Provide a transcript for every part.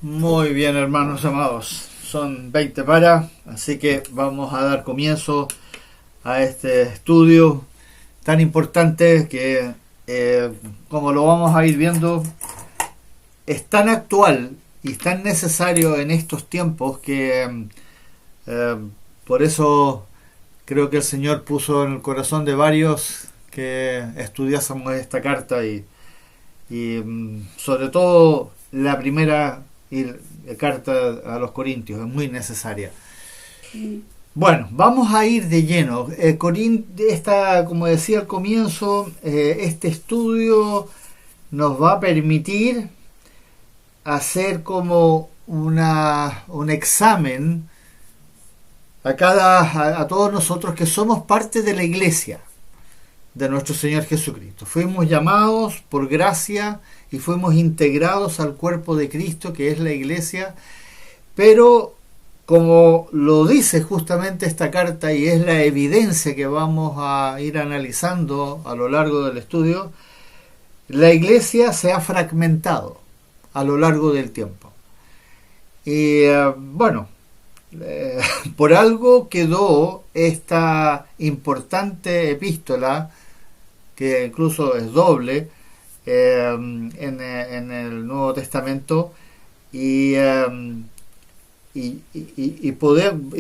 Muy bien, hermanos amados. Son 20 para, así que vamos a dar comienzo a este estudio tan importante que, como lo vamos a ir viendo, es tan actual y tan necesario en estos tiempos que eh, por eso creo que el Señor puso en el corazón de varios que estudiásemos esta carta y sobre todo la primera y carta a los Corintios es muy necesaria. Bueno, vamos a ir de lleno. Como decía al comienzo, este estudio nos va a permitir hacer como un examen a todos nosotros que somos parte de la iglesia de nuestro Señor Jesucristo. Fuimos llamados por gracia y fuimos integrados al cuerpo de Cristo, que es la iglesia, pero como lo dice justamente esta carta y es la evidencia que vamos a ir analizando a lo largo del estudio, la iglesia se ha fragmentado a lo largo del tiempo. Y por algo quedó esta importante epístola, que incluso es doble, en el Nuevo Testamento, y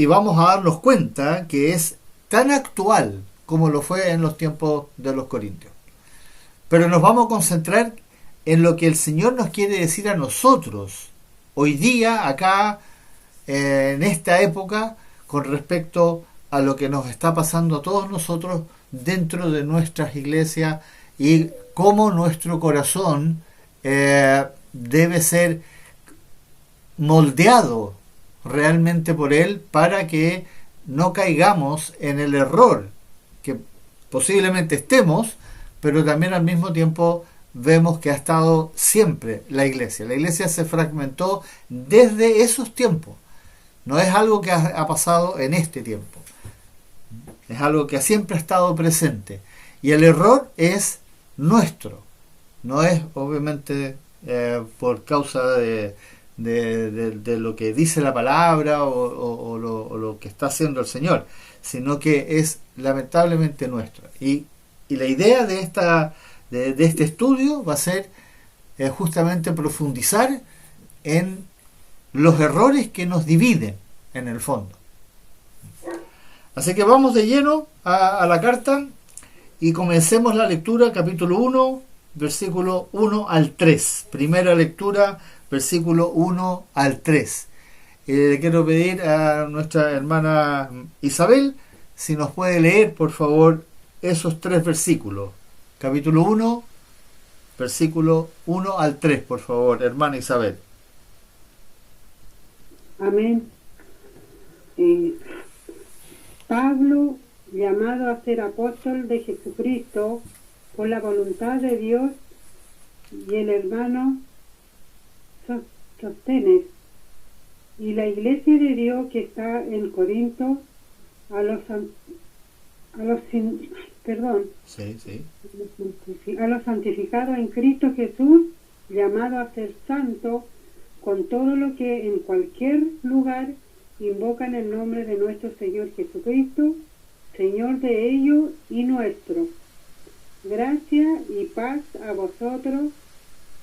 vamos a darnos cuenta que es tan actual como lo fue en los tiempos de los Corintios. Pero nos vamos a concentrar en lo que el Señor nos quiere decir a nosotros hoy día, acá, en esta época, con respecto a lo que nos está pasando a todos nosotros dentro de nuestras iglesias y cómo nuestro corazón debe ser moldeado realmente por Él para que no caigamos en el error que posiblemente estemos, pero también al mismo tiempo vemos que ha estado siempre la iglesia. La iglesia se fragmentó desde esos tiempos. No es algo que ha pasado en este tiempo. Es algo que siempre ha estado presente. Y el error es nuestro. No es obviamente por causa de lo que dice la palabra o lo que está haciendo el Señor, sino que es lamentablemente nuestro. Y la idea de este estudio va a ser justamente profundizar en los errores que nos dividen en el fondo. Así que vamos de lleno a la carta y comencemos la lectura, capítulo 1, versículo 1 al 3. Primera lectura, versículo 1 al 3. Le quiero pedir a nuestra hermana Isabel si nos puede leer, por favor, esos tres versículos. Capítulo 1, versículo 1 al 3, por favor, hermana Isabel. Amén. Pablo, llamado a ser apóstol de Jesucristo por la voluntad de Dios, y el hermano Sóstenes, y la iglesia de Dios que está en Corinto, a los santificados en Cristo Jesús, llamados a ser santos, con todo lo que en cualquier lugar invocan el nombre de nuestro Señor Jesucristo, Señor de ellos y nuestro. Gracia y paz a vosotros,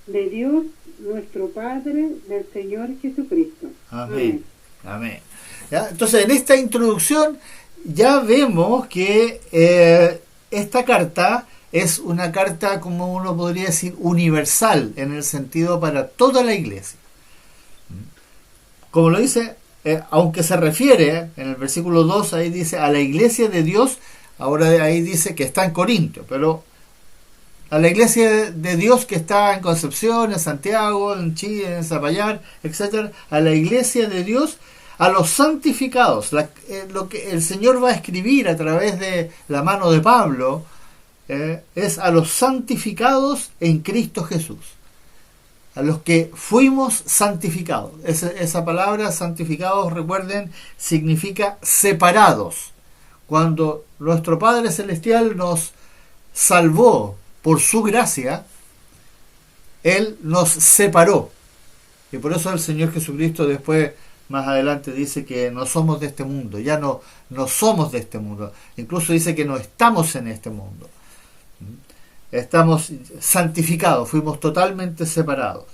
de Dios nuestro Padre, del Señor Jesucristo. Amén. Amén. ¿Ya? Entonces, en esta introducción ya vemos que esta carta es una carta, como uno podría decir, universal, en el sentido para toda la iglesia. Como lo dice, aunque se refiere en el versículo 2, ahí dice a la iglesia de Dios, ahora ahí dice que está en Corinto, pero a la iglesia de Dios que está en Concepción, en Santiago, en Chile, en Zapallar, etc., a la iglesia de Dios, a los santificados, lo que el Señor va a escribir a través de la mano de Pablo, es a los santificados en Cristo Jesús, a los que fuimos santificados. Esa palabra santificados, recuerden, significa separados. Cuando nuestro Padre Celestial nos salvó por su gracia, Él nos separó Y por eso el Señor Jesucristo después, más adelante, dice que no somos de este mundo, ya no somos de este mundo. Incluso dice que no estamos en este mundo. Estamos santificados, fuimos totalmente separados.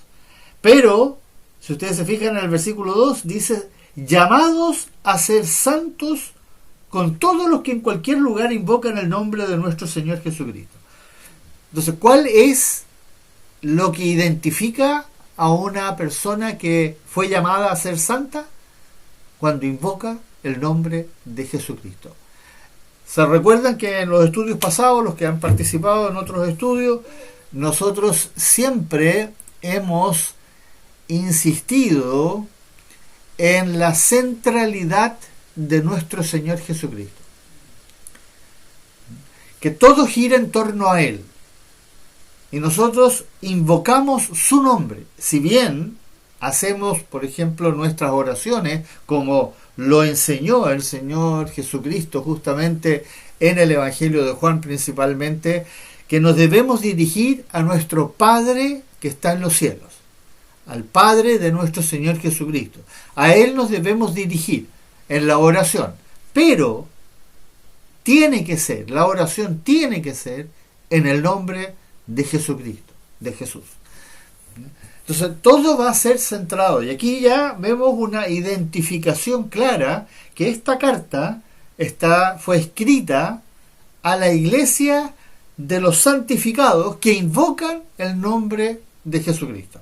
Pero, si ustedes se fijan en el versículo 2, dice, llamados a ser santos con todos los que en cualquier lugar invocan el nombre de nuestro Señor Jesucristo. Entonces, ¿cuál es lo que identifica a una persona que fue llamada a ser santa? Cuando invoca el nombre de Jesucristo. ¿Se recuerdan que en los estudios pasados, los que han participado en otros estudios, nosotros siempre hemos insistido en la centralidad de nuestro Señor Jesucristo? Que todo gira en torno a Él. Y nosotros invocamos su nombre. Si bien hacemos, por ejemplo, nuestras oraciones, como lo enseñó el Señor Jesucristo justamente en el Evangelio de Juan principalmente, que nos debemos dirigir a nuestro Padre que está en los cielos, al Padre de nuestro Señor Jesucristo. A Él nos debemos dirigir en la oración. Pero la oración tiene que ser en el nombre de Jesucristo, de Jesús. Entonces todo va a ser centrado, y aquí ya vemos una identificación clara que esta carta fue escrita a la iglesia de los santificados que invocan el nombre de Jesucristo.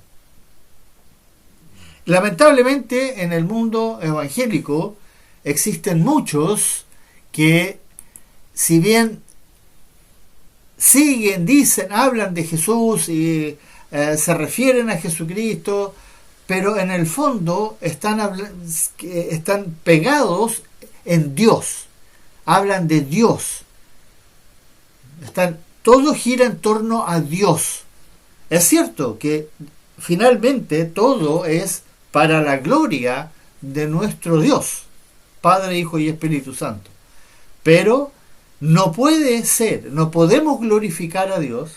Lamentablemente en el mundo evangélico existen muchos que, si bien siguen, dicen, hablan de Jesús y se refieren a Jesucristo, pero en el fondo están pegados en Dios, hablan de Dios, todo gira en torno a Dios. Es cierto que finalmente todo es para la gloria de nuestro Dios, Padre, Hijo y Espíritu Santo, pero no puede ser, no podemos glorificar a Dios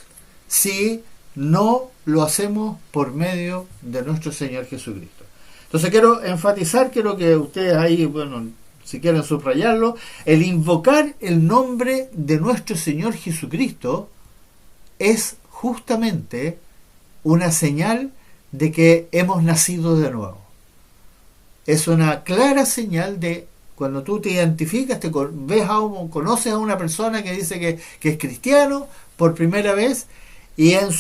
si no lo hacemos por medio de nuestro Señor Jesucristo. Entonces quiero enfatizar, quiero que ustedes ahí, bueno, si quieren subrayarlo, el invocar el nombre de nuestro Señor Jesucristo es justamente una señal de que hemos nacido de nuevo. Es una clara señal de cuando tú te identificas, conoces a una persona que dice que es cristiano por primera vez, y al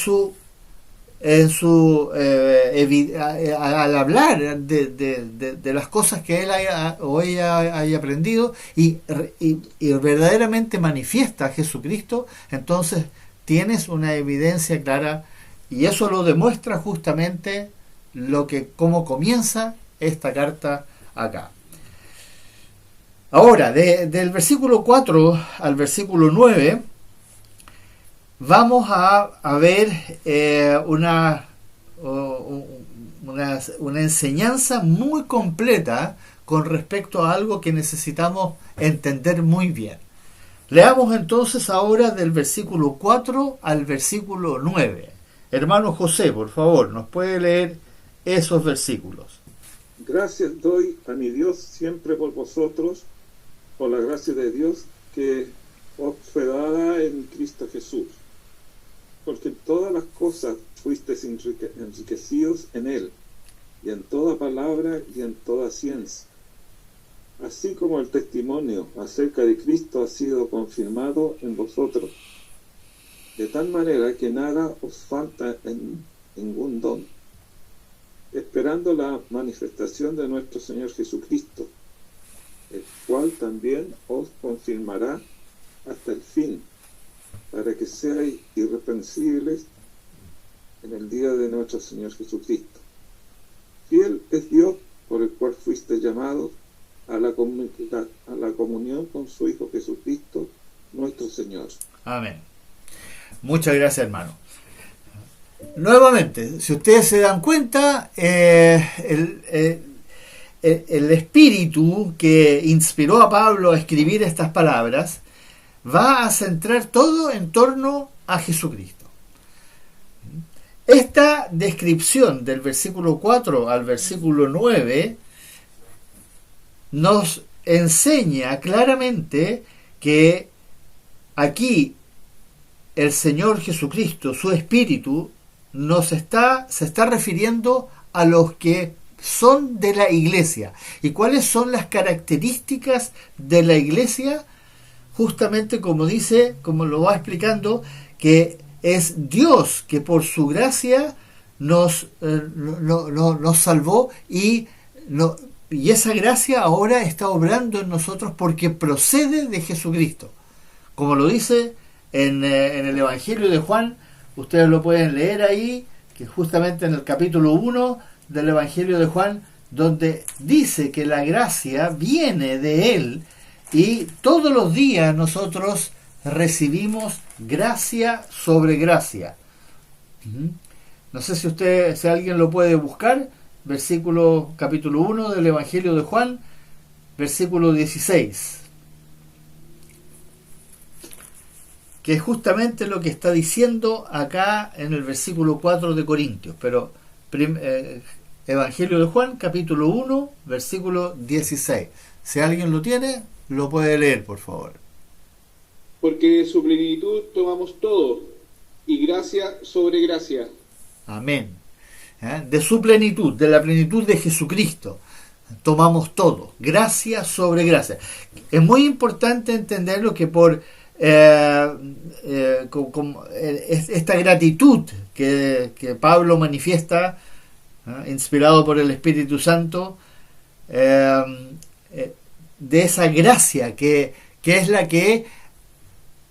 hablar de las cosas que él o ella haya aprendido y verdaderamente manifiesta a Jesucristo, entonces tienes una evidencia clara, y eso lo demuestra justamente cómo comienza esta carta acá. Ahora, del versículo 4 al versículo 9, vamos a ver una enseñanza muy completa con respecto a algo que necesitamos entender muy bien. Leamos entonces ahora del versículo 4 al versículo 9. Hermano José, por favor, ¿nos puede leer esos versículos? Gracias doy a mi Dios siempre por vosotros, por la gracia de Dios que os fue dada en Cristo Jesús, porque en todas las cosas fuisteis enriquecidos en Él, y en toda palabra y en toda ciencia, así como el testimonio acerca de Cristo ha sido confirmado en vosotros, de tal manera que nada os falta en ningún don, esperando la manifestación de nuestro Señor Jesucristo, el cual también os confirmará hasta el fin, para que seáis irreprensibles en el día de nuestro Señor Jesucristo. Fiel es Dios, por el cual fuiste llamados a la comunión con su Hijo Jesucristo, nuestro Señor. Amén. Muchas gracias, hermano. Nuevamente, si ustedes se dan cuenta, el espíritu que inspiró a Pablo a escribir estas palabras va a centrar todo en torno a Jesucristo. Esta descripción del versículo 4 al versículo 9 nos enseña claramente que aquí el Señor Jesucristo, su Espíritu, se está refiriendo a los que son de la iglesia. ¿Y cuáles son las características de la iglesia? Justamente como dice, como lo va explicando, que es Dios que por su gracia nos salvó y esa gracia ahora está obrando en nosotros porque procede de Jesucristo. Como lo dice en el Evangelio de Juan, ustedes lo pueden leer ahí, que justamente en el capítulo 1 del Evangelio de Juan, donde dice que la gracia viene de Él y todos los días nosotros recibimos gracia sobre gracia. No sé si alguien lo puede buscar, capítulo 1 del Evangelio de Juan, versículo 16. Que es justamente lo que está diciendo acá en el versículo 4 de Corintios. Pero Evangelio de Juan, capítulo 1, versículo 16. Si alguien lo tiene, lo puede leer, por favor. Porque de su plenitud tomamos todo, y gracia sobre gracia. Amén. De su plenitud, de la plenitud de Jesucristo, tomamos todo, gracia sobre gracia. Es muy importante entenderlo que por esta gratitud que Pablo manifiesta, inspirado por el Espíritu Santo, de esa gracia que es la que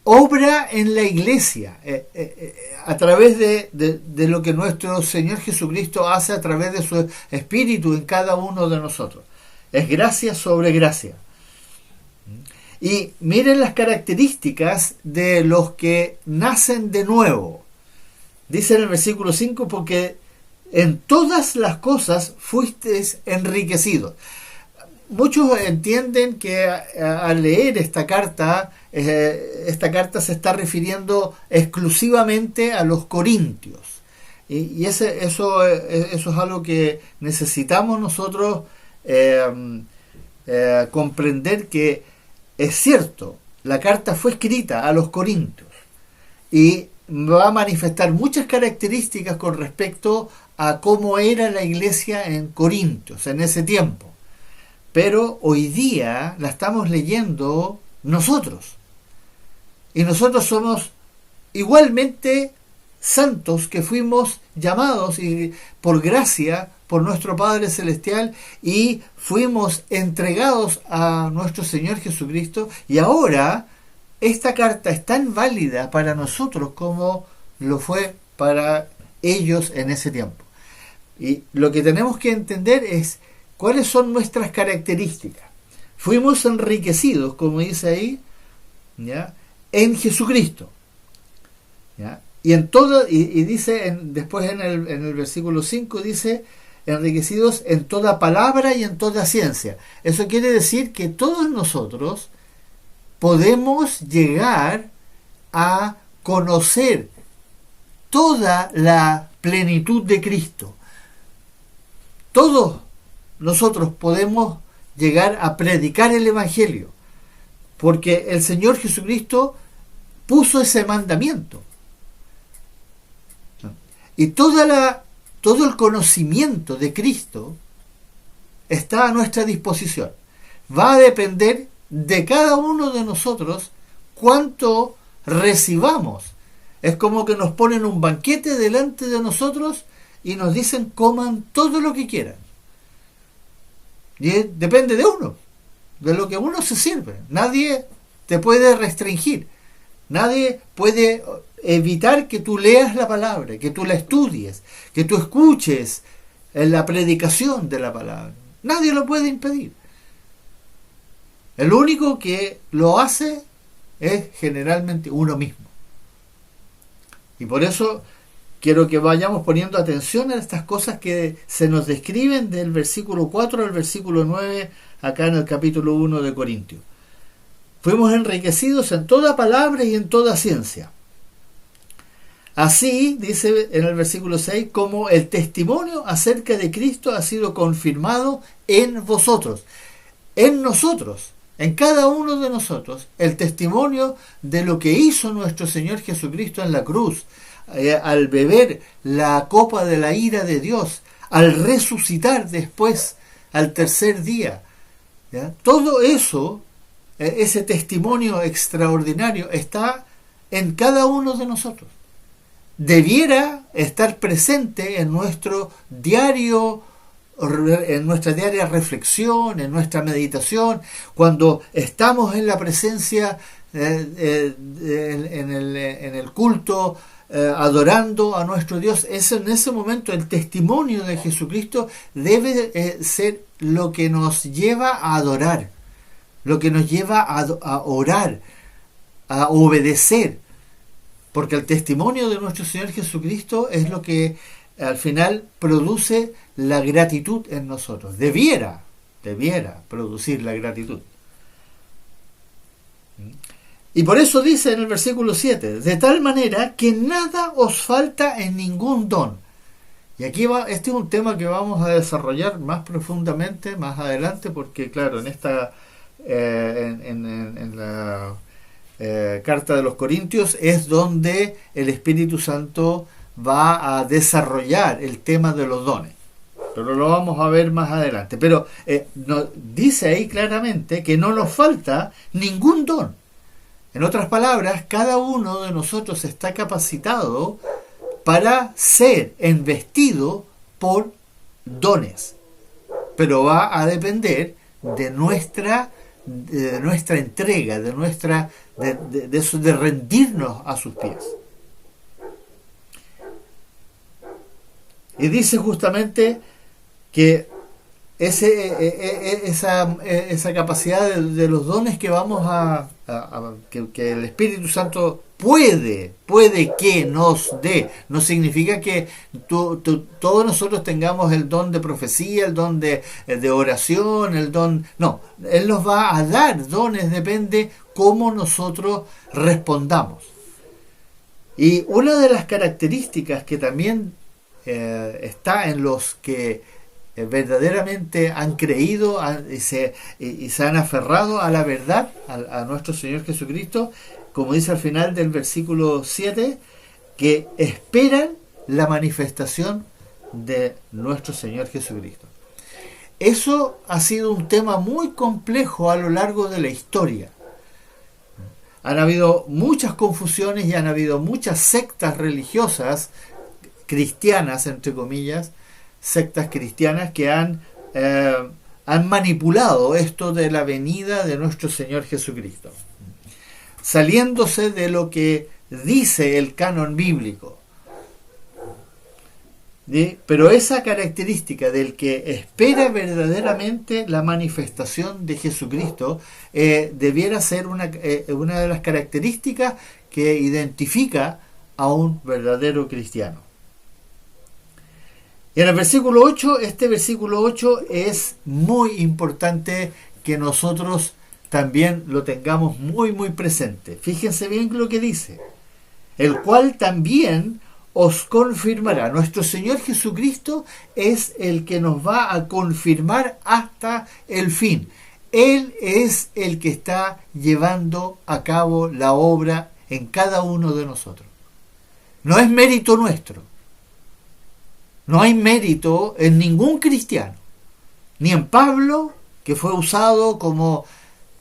obra en la iglesia a través de lo que nuestro Señor Jesucristo hace a través de su Espíritu en cada uno de nosotros. Es gracia sobre gracia. Y miren las características de los que nacen de nuevo. Dice en el versículo 5, porque en todas las cosas fuisteis enriquecidos. Muchos entienden que al leer esta carta se está refiriendo exclusivamente a los corintios. Y eso es algo que necesitamos nosotros comprender, que es cierto, la carta fue escrita a los corintios y va a manifestar muchas características con respecto a cómo era la iglesia en Corintios en ese tiempo. Pero hoy día la estamos leyendo nosotros. Y nosotros somos igualmente santos que fuimos llamados y por gracia por nuestro Padre Celestial y fuimos entregados a nuestro Señor Jesucristo, y ahora esta carta es tan válida para nosotros como lo fue para ellos en ese tiempo. Y lo que tenemos que entender es cuáles son nuestras características. Fuimos enriquecidos, como dice ahí, ¿ya?, en Jesucristo, ¿ya? Y en todo, y dice después en el versículo 5 dice, enriquecidos en toda palabra y en toda ciencia. Eso quiere decir que todos nosotros podemos llegar a conocer toda la plenitud de Cristo. Todos nosotros podemos llegar a predicar el Evangelio, porque el Señor Jesucristo puso ese mandamiento. Y todo el conocimiento de Cristo está a nuestra disposición. Va a depender de cada uno de nosotros cuánto recibamos. Es como que nos ponen un banquete delante de nosotros y nos dicen coman todo lo que quieran. Y depende de uno, de lo que uno se sirve. Nadie te puede restringir. Nadie puede evitar que tú leas la palabra, que tú la estudies, que tú escuches la predicación de la palabra. Nadie lo puede impedir. El único que lo hace es generalmente uno mismo. Y por eso quiero que vayamos poniendo atención a estas cosas que se nos describen del versículo 4 al versículo 9 acá en el capítulo 1 de Corintios. Fuimos enriquecidos en toda palabra y en toda ciencia. Así, dice en el versículo 6, como el testimonio acerca de Cristo ha sido confirmado en vosotros, en nosotros, en cada uno de nosotros, el testimonio de lo que hizo nuestro Señor Jesucristo en la cruz, al beber la copa de la ira de Dios, al resucitar después, al tercer día. ¿Ya? Todo eso, ese testimonio extraordinario, está en cada uno de nosotros. Debiera estar presente en nuestro diario, en nuestra diaria reflexión, en nuestra meditación, cuando estamos en la presencia, en el culto, adorando a nuestro Dios. En ese momento el testimonio de Jesucristo debe ser lo que nos lleva a adorar, lo que nos lleva a orar, a obedecer, porque el testimonio de nuestro Señor Jesucristo es lo que al final produce la gratitud en nosotros. Debiera producir la gratitud. Y por eso dice en el versículo 7, de tal manera que nada os falta en ningún don. Y aquí este es un tema que vamos a desarrollar más profundamente más adelante, porque claro, en esta en la carta de los Corintios es donde el Espíritu Santo va a desarrollar el tema de los dones, pero lo vamos a ver más adelante. Pero dice ahí claramente que no nos falta ningún don. En otras palabras, cada uno de nosotros está capacitado para ser embestido por dones, pero va a depender de nuestra entrega, de rendirnos a sus pies. Y dice justamente que esa capacidad de los dones que vamos que el Espíritu Santo puede que nos dé, no significa que todos nosotros tengamos el don de profecía, el don de oración, el don, no, Él nos va a dar dones, depende cómo nosotros respondamos. Y una de las características que también está en los que verdaderamente han creído y se han aferrado a la verdad, a nuestro Señor Jesucristo, como dice al final del versículo 7, que esperan la manifestación de nuestro Señor Jesucristo. Eso ha sido un tema muy complejo a lo largo de la historia. Han habido muchas confusiones y han habido muchas sectas religiosas cristianas, entre comillas, sectas cristianas que han manipulado esto de la venida de nuestro Señor Jesucristo, saliéndose de lo que dice el canon bíblico. ¿Sí? Pero esa característica del que espera verdaderamente la manifestación de Jesucristo debiera ser una de las características que identifica a un verdadero cristiano. Y en el versículo 8, este versículo 8 es muy importante que nosotros también lo tengamos muy muy presente. Fíjense bien lo que dice: el cual también os confirmará. Nuestro Señor Jesucristo es el que nos va a confirmar hasta el fin. Él es el que está llevando a cabo la obra en cada uno de nosotros. No es mérito nuestro. No hay mérito en ningún cristiano, ni en Pablo, que fue usado como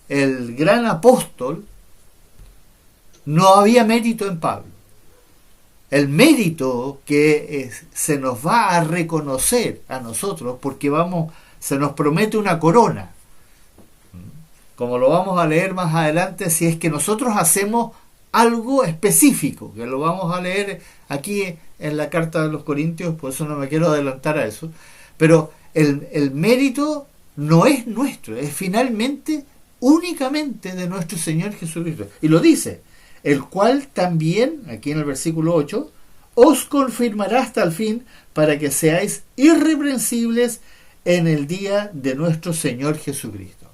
el gran apóstol. No había mérito en Pablo. El mérito que se nos va a reconocer a nosotros, porque se nos promete una corona, como lo vamos a leer más adelante, si es que nosotros hacemos algo específico, que lo vamos a leer aquí en la carta de los Corintios, por eso no me quiero adelantar a eso, pero el mérito no es nuestro, es finalmente únicamente de nuestro Señor Jesucristo. Y lo dice, el cual también, aquí en el versículo 8, os confirmará hasta el fin, para que seáis irreprensibles en el día de nuestro Señor Jesucristo.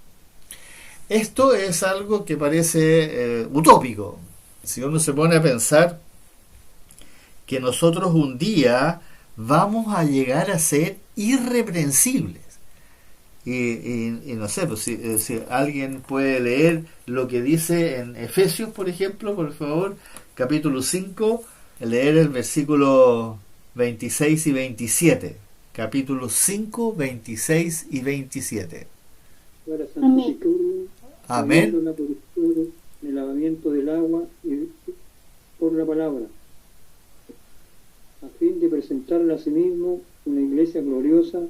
Esto es algo que parece utópico. Si uno se pone a pensar que nosotros un día vamos a llegar a ser irreprensibles. Y no sé, pues si alguien puede leer lo que dice en Efesios, por ejemplo, por favor, capítulo 5, leer el versículo 26 y 27. Capítulo 5, 26 y 27. Para santificarlo, Amén. haciéndola por todo el lavamiento del agua y por la palabra, a fin de presentarla a sí mismo una iglesia gloriosa,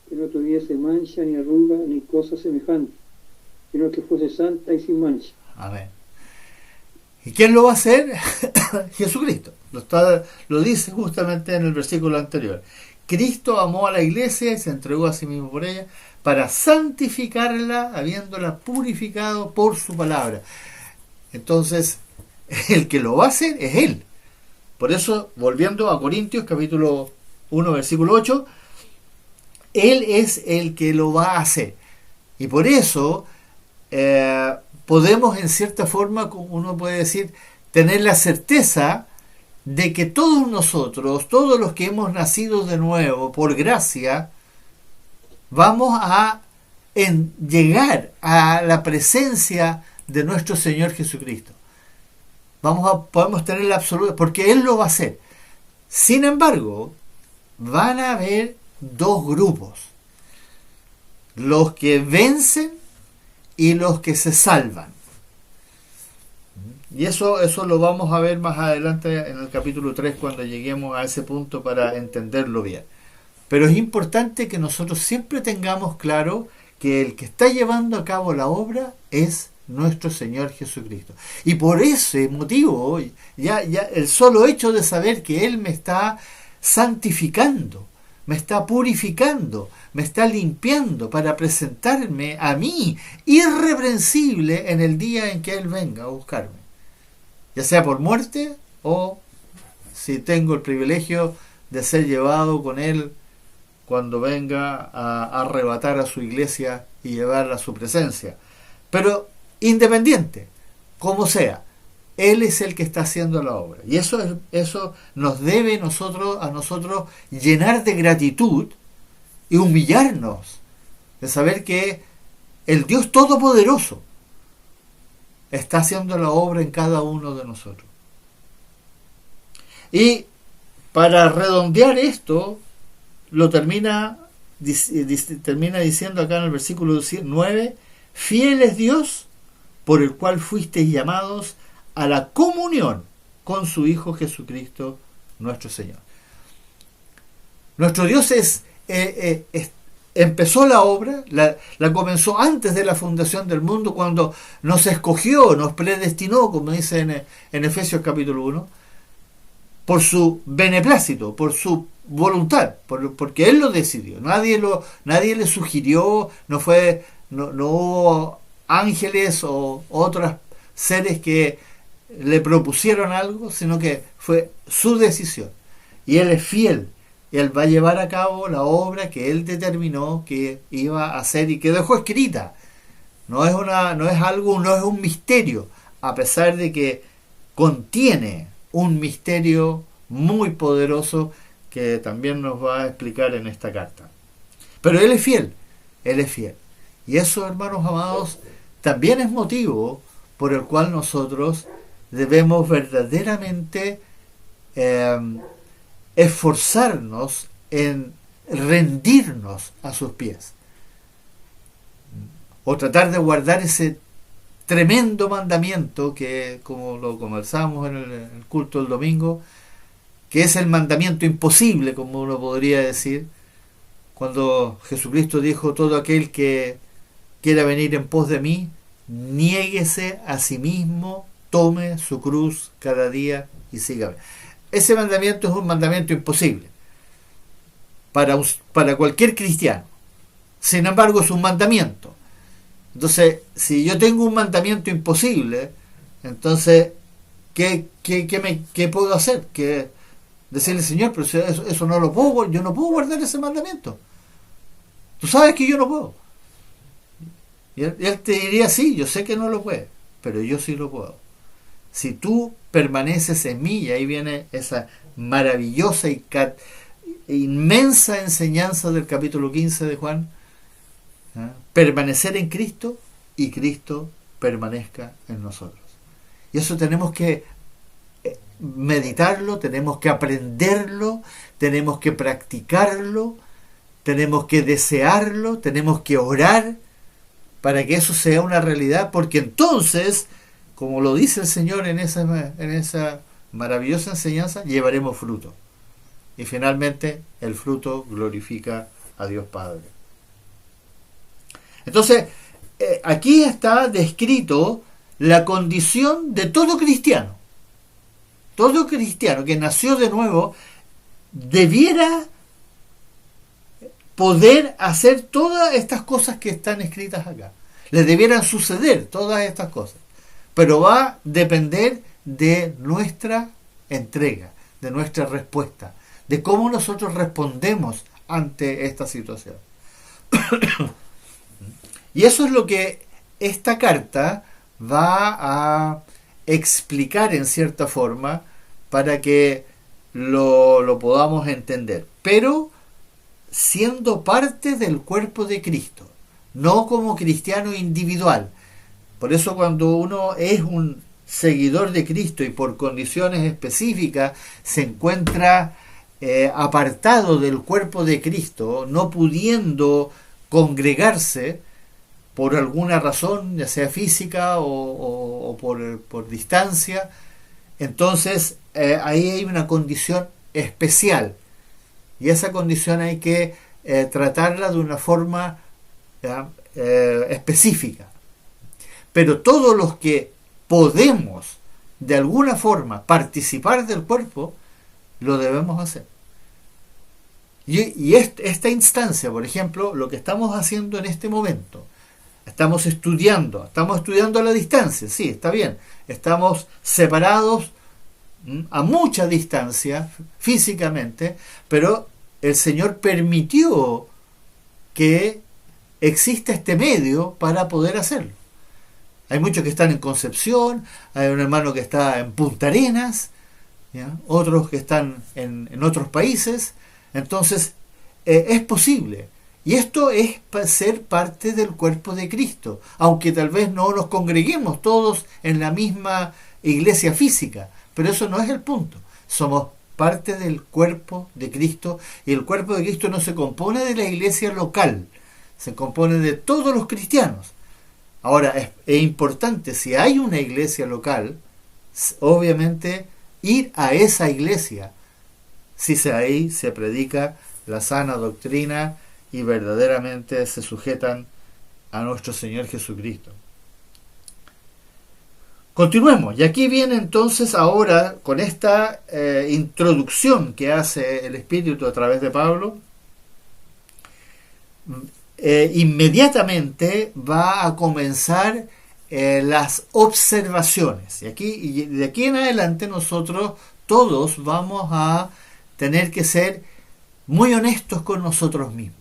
que no tuviese mancha ni arruga ni cosa semejante, sino que fuese santa y sin mancha. Amén. ¿Y quién lo va a hacer? Jesucristo. Lo dice justamente en el versículo anterior. Cristo amó a la iglesia y se entregó a sí mismo por ella para santificarla, habiéndola purificado por su palabra. Entonces, el que lo va a hacer es Él. Por eso, volviendo a Corintios capítulo 1, versículo 8, Él es el que lo va a hacer. Y por eso podemos, en cierta forma, uno puede decir, tener la certeza de que todos nosotros, todos los que hemos nacido de nuevo por gracia, vamos a llegar a la presencia de nuestro Señor Jesucristo. Podemos tener la absoluta, porque Él lo va a hacer. Sin embargo, van a haber dos grupos: los que vencen y los que se salvan. Y eso lo vamos a ver más adelante en el capítulo 3, cuando lleguemos a ese punto, para entenderlo bien. Pero es importante que nosotros siempre tengamos claro que el que está llevando a cabo la obra es nuestro Señor Jesucristo. Y por ese motivo, ya el solo hecho de saber que Él me está santificando, me está purificando, me está limpiando para presentarme a mí irreprensible en el día en que Él venga a buscarme, ya sea por muerte o si tengo el privilegio de ser llevado con Él cuando venga a arrebatar a su iglesia y llevarla a su presencia. Pero independiente, como sea, Él es el que está haciendo la obra. Y eso nos debe a nosotros llenar de gratitud y humillarnos, de saber que el Dios Todopoderoso está haciendo la obra en cada uno de nosotros. Y para redondear esto, lo termina diciendo acá en el versículo 9: fiel es Dios, por el cual fuisteis llamados a la comunión con su Hijo Jesucristo nuestro Señor. Nuestro Dios empezó la obra, la comenzó antes de la fundación del mundo, cuando nos escogió, nos predestinó, como dice en Efesios capítulo 1, por su beneplácito, por su voluntad, porque Él lo decidió. Nadie le sugirió, no hubo ángeles o otros seres que le propusieron algo, sino que fue su decisión. Y Él es fiel. Él va a llevar a cabo la obra que Él determinó que iba a hacer y que dejó escrita. No es un misterio, a pesar de que contiene un misterio muy poderoso que también nos va a explicar en esta carta. Pero Él es fiel. Y eso, hermanos amados, también es motivo por el cual nosotros debemos verdaderamente esforzarnos en rendirnos a sus pies, o tratar de guardar ese tremendo mandamiento que, como lo conversamos en el culto del domingo, que es el mandamiento imposible, como uno podría decir, cuando Jesucristo dijo: todo aquel que quiera venir en pos de mí, niéguese a sí mismo, tome su cruz cada día y sígame. Ese mandamiento es un mandamiento imposible para cualquier cristiano. Sin embargo, es un mandamiento. Entonces, si yo tengo un mandamiento imposible, entonces, ¿qué puedo hacer? ¿Qué decirle: Señor, pero eso no lo puedo, yo no puedo guardar ese mandamiento? Tú sabes que yo no puedo. Y él te diría: sí, yo sé que no lo puedes, pero yo sí lo puedo. si tú permaneces en mí, y ahí viene esa maravillosa y inmensa enseñanza del capítulo 15 de Juan, ¿eh? Permanecer en Cristo y Cristo permanezca en nosotros. Y eso tenemos que meditarlo, tenemos que aprenderlo, tenemos que practicarlo, tenemos que desearlo, tenemos que orar para que eso sea una realidad, porque entonces, como lo dice el Señor en esa maravillosa enseñanza, llevaremos fruto. Y finalmente el fruto glorifica a Dios Padre. Entonces, aquí está descrito la condición de todo cristiano. Todo cristiano que nació de nuevo debiera poder hacer todas estas cosas que están escritas acá. Le debieran suceder todas estas cosas. Pero va a depender de nuestra entrega, de nuestra respuesta, de cómo nosotros respondemos ante esta situación. Y eso es lo que esta carta va a explicar en cierta forma para que lo podamos entender. Pero siendo parte del cuerpo de Cristo, no como cristiano individual. Por eso cuando uno es un seguidor de Cristo y por condiciones específicas se encuentra apartado del cuerpo de Cristo, no pudiendo congregarse por alguna razón, ya sea física o por distancia, entonces ahí hay una condición especial. Y esa condición hay que tratarla de una forma específica. Pero todos los que podemos de alguna forma participar del cuerpo, lo debemos hacer. Y esta instancia, por ejemplo, lo que estamos haciendo en este momento, estamos estudiando a la distancia, sí, está bien, estamos separados a mucha distancia físicamente, pero el Señor permitió que exista este medio para poder hacerlo. Hay muchos que están en Concepción, hay un hermano que está en Punta Arenas, ¿ya? Otros que están en otros países. Entonces es posible, y esto es ser parte del cuerpo de Cristo, aunque tal vez no nos congreguemos todos en la misma iglesia física, pero eso no es el punto. Somos parte del cuerpo de Cristo, y el cuerpo de Cristo no se compone de la iglesia local, se compone de todos los cristianos. Ahora, es importante, si hay una iglesia local, obviamente ir a esa iglesia, si ahí se predica la sana doctrina y verdaderamente se sujetan a nuestro Señor Jesucristo. Continuemos, y aquí viene entonces ahora con esta introducción que hace el Espíritu a través de Pablo. Inmediatamente va a comenzar las observaciones, y de aquí en adelante nosotros todos vamos a tener que ser muy honestos con nosotros mismos.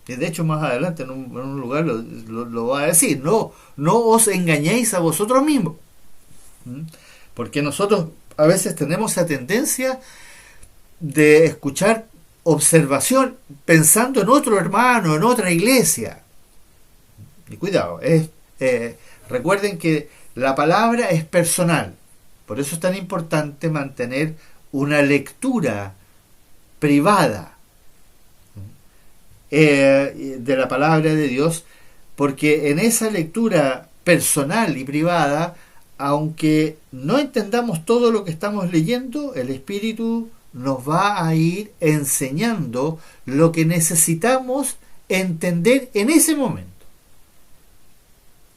Y de hecho más adelante en un lugar lo va a decir, no os engañéis a vosotros mismos, porque nosotros a veces tenemos la tendencia de escuchar observación pensando en otro hermano, en otra iglesia. Y cuidado, recuerden que la palabra es personal, por eso es tan importante mantener una lectura privada de la palabra de Dios, porque en esa lectura personal y privada, aunque no entendamos todo lo que estamos leyendo, el Espíritu nos va a ir enseñando lo que necesitamos entender en ese momento.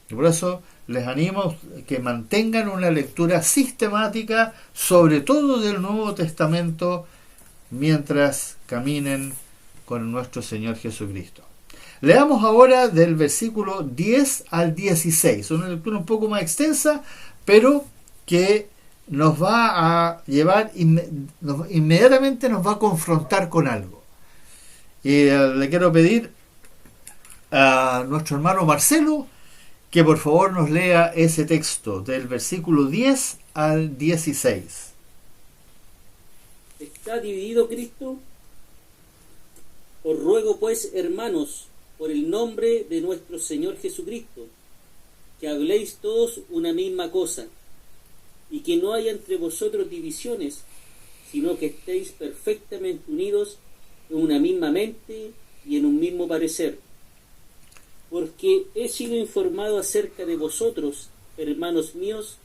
Y por eso les animo a que mantengan una lectura sistemática, sobre todo del Nuevo Testamento, mientras caminen con nuestro Señor Jesucristo. Leamos ahora del versículo 10 al 16, una lectura un poco más extensa, pero que nos va a llevar, inmediatamente nos va a confrontar con algo. Y le quiero pedir a nuestro hermano Marcelo que por favor nos lea ese texto del versículo 10 al 16. ¿Está dividido Cristo? Os ruego pues, hermanos, por el nombre de nuestro Señor Jesucristo, que habléis todos una misma cosa, y que no haya entre vosotros divisiones, sino que estéis perfectamente unidos en una misma mente y en un mismo parecer. Porque he sido informado acerca de vosotros, hermanos míos,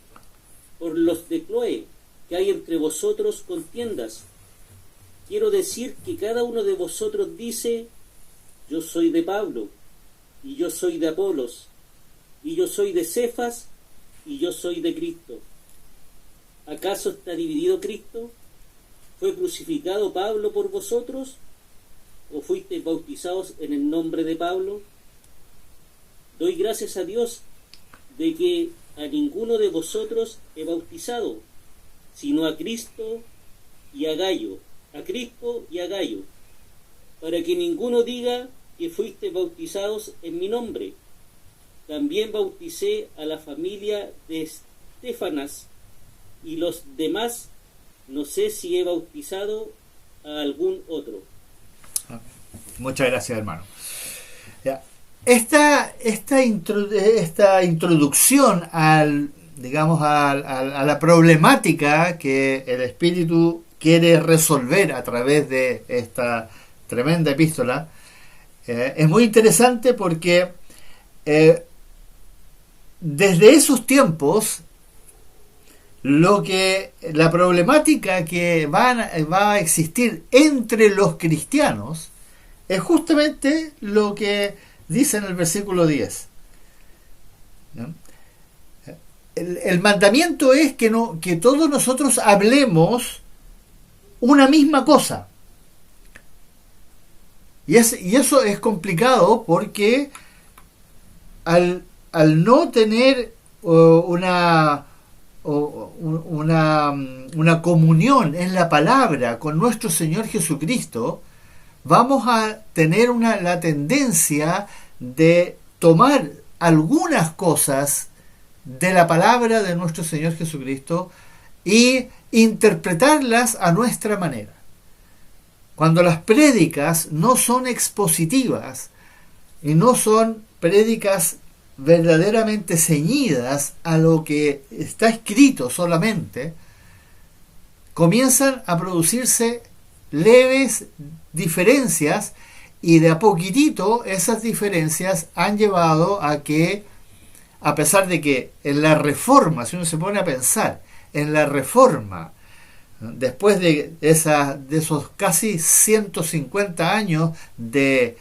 por los de Cloé, que hay entre vosotros contiendas. Quiero decir que cada uno de vosotros dice: yo soy de Pablo, y yo soy de Apolos, y yo soy de Cefas, y yo soy de Cristo. ¿Acaso está dividido Cristo? ¿Fue crucificado Pablo por vosotros? ¿O fuisteis bautizados en el nombre de Pablo? Doy gracias a Dios de que a ninguno de vosotros he bautizado, sino a Cristo y a Gayo, a Crispo y a Gayo, para que ninguno diga que fuiste bautizados en mi nombre. También bauticé a la familia de Estéfanas, y los demás no sé si he bautizado a algún otro. Muchas gracias, hermano. Ya. Esta introducción digamos, a la problemática que el Espíritu quiere resolver a través de esta tremenda epístola es muy interesante porque desde esos tiempos la problemática que va a existir entre los cristianos es justamente lo que dice en el versículo 10. ¿No? El mandamiento es que todos nosotros hablemos una misma cosa. Y eso es complicado porque al no tener una comunión en la palabra con nuestro Señor Jesucristo, vamos a tener la tendencia de tomar algunas cosas de la palabra de nuestro Señor Jesucristo y interpretarlas a nuestra manera. Cuando las prédicas no son expositivas y no son prédicas verdaderamente ceñidas a lo que está escrito solamente, comienzan a producirse leves diferencias, y de a poquitito esas diferencias han llevado a que, a pesar de que en la Reforma, si uno se pone a pensar en la Reforma, después de esos casi 150 años de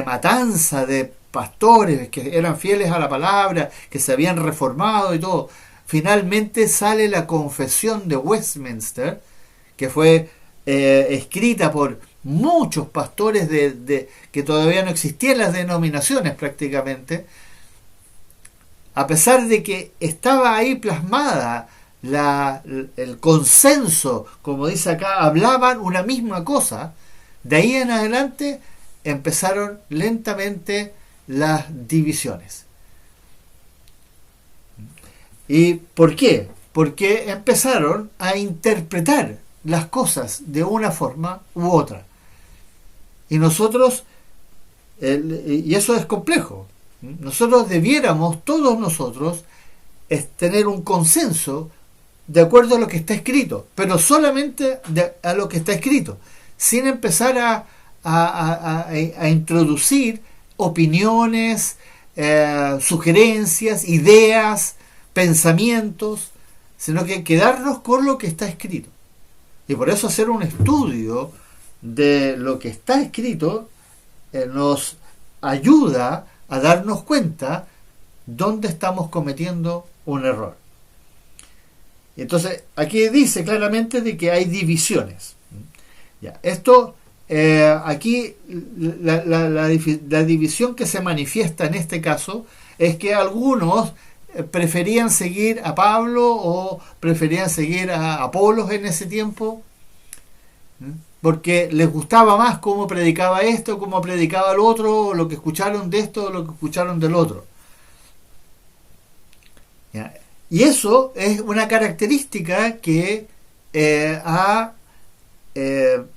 matanza de pastores que eran fieles a la palabra, que se habían reformado y todo, finalmente sale la Confesión de Westminster, que fue escrita por muchos pastores que todavía no existían las denominaciones prácticamente, a pesar de que estaba ahí plasmada el consenso, como dice acá, hablaban una misma cosa. De ahí en adelante empezaron lentamente las divisiones. ¿Y por qué? Porque empezaron a interpretar las cosas de una forma u otra. Y nosotros, y eso es complejo, nosotros debiéramos, todos nosotros, tener un consenso de acuerdo a lo que está escrito, pero solamente a lo que está escrito, sin empezar a introducir opiniones, sugerencias, ideas, pensamientos, sino que quedarnos con lo que está escrito. Y por eso hacer un estudio de lo que está escrito nos ayuda a darnos cuenta dónde estamos cometiendo un error. Y entonces aquí dice claramente de que hay divisiones. Ya, esto aquí la división que se manifiesta en este caso es que algunos preferían seguir a Pablo o preferían seguir a Apolos en ese tiempo, porque les gustaba más cómo predicaba esto, cómo predicaba el otro, o lo que escucharon de esto o lo que escucharon del otro. ¿Ya? Y eso es una característica que ha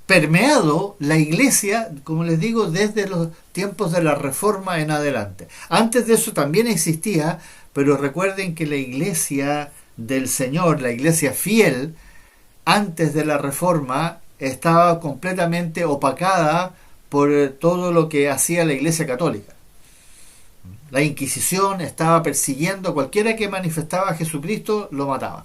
permeado la Iglesia, como les digo, desde los tiempos de la Reforma en adelante. Antes de eso también existía, pero recuerden que la Iglesia del Señor, la Iglesia fiel, antes de la Reforma, estaba completamente opacada por todo lo que hacía la Iglesia Católica. La Inquisición estaba persiguiendo a cualquiera que manifestaba a Jesucristo, lo mataban.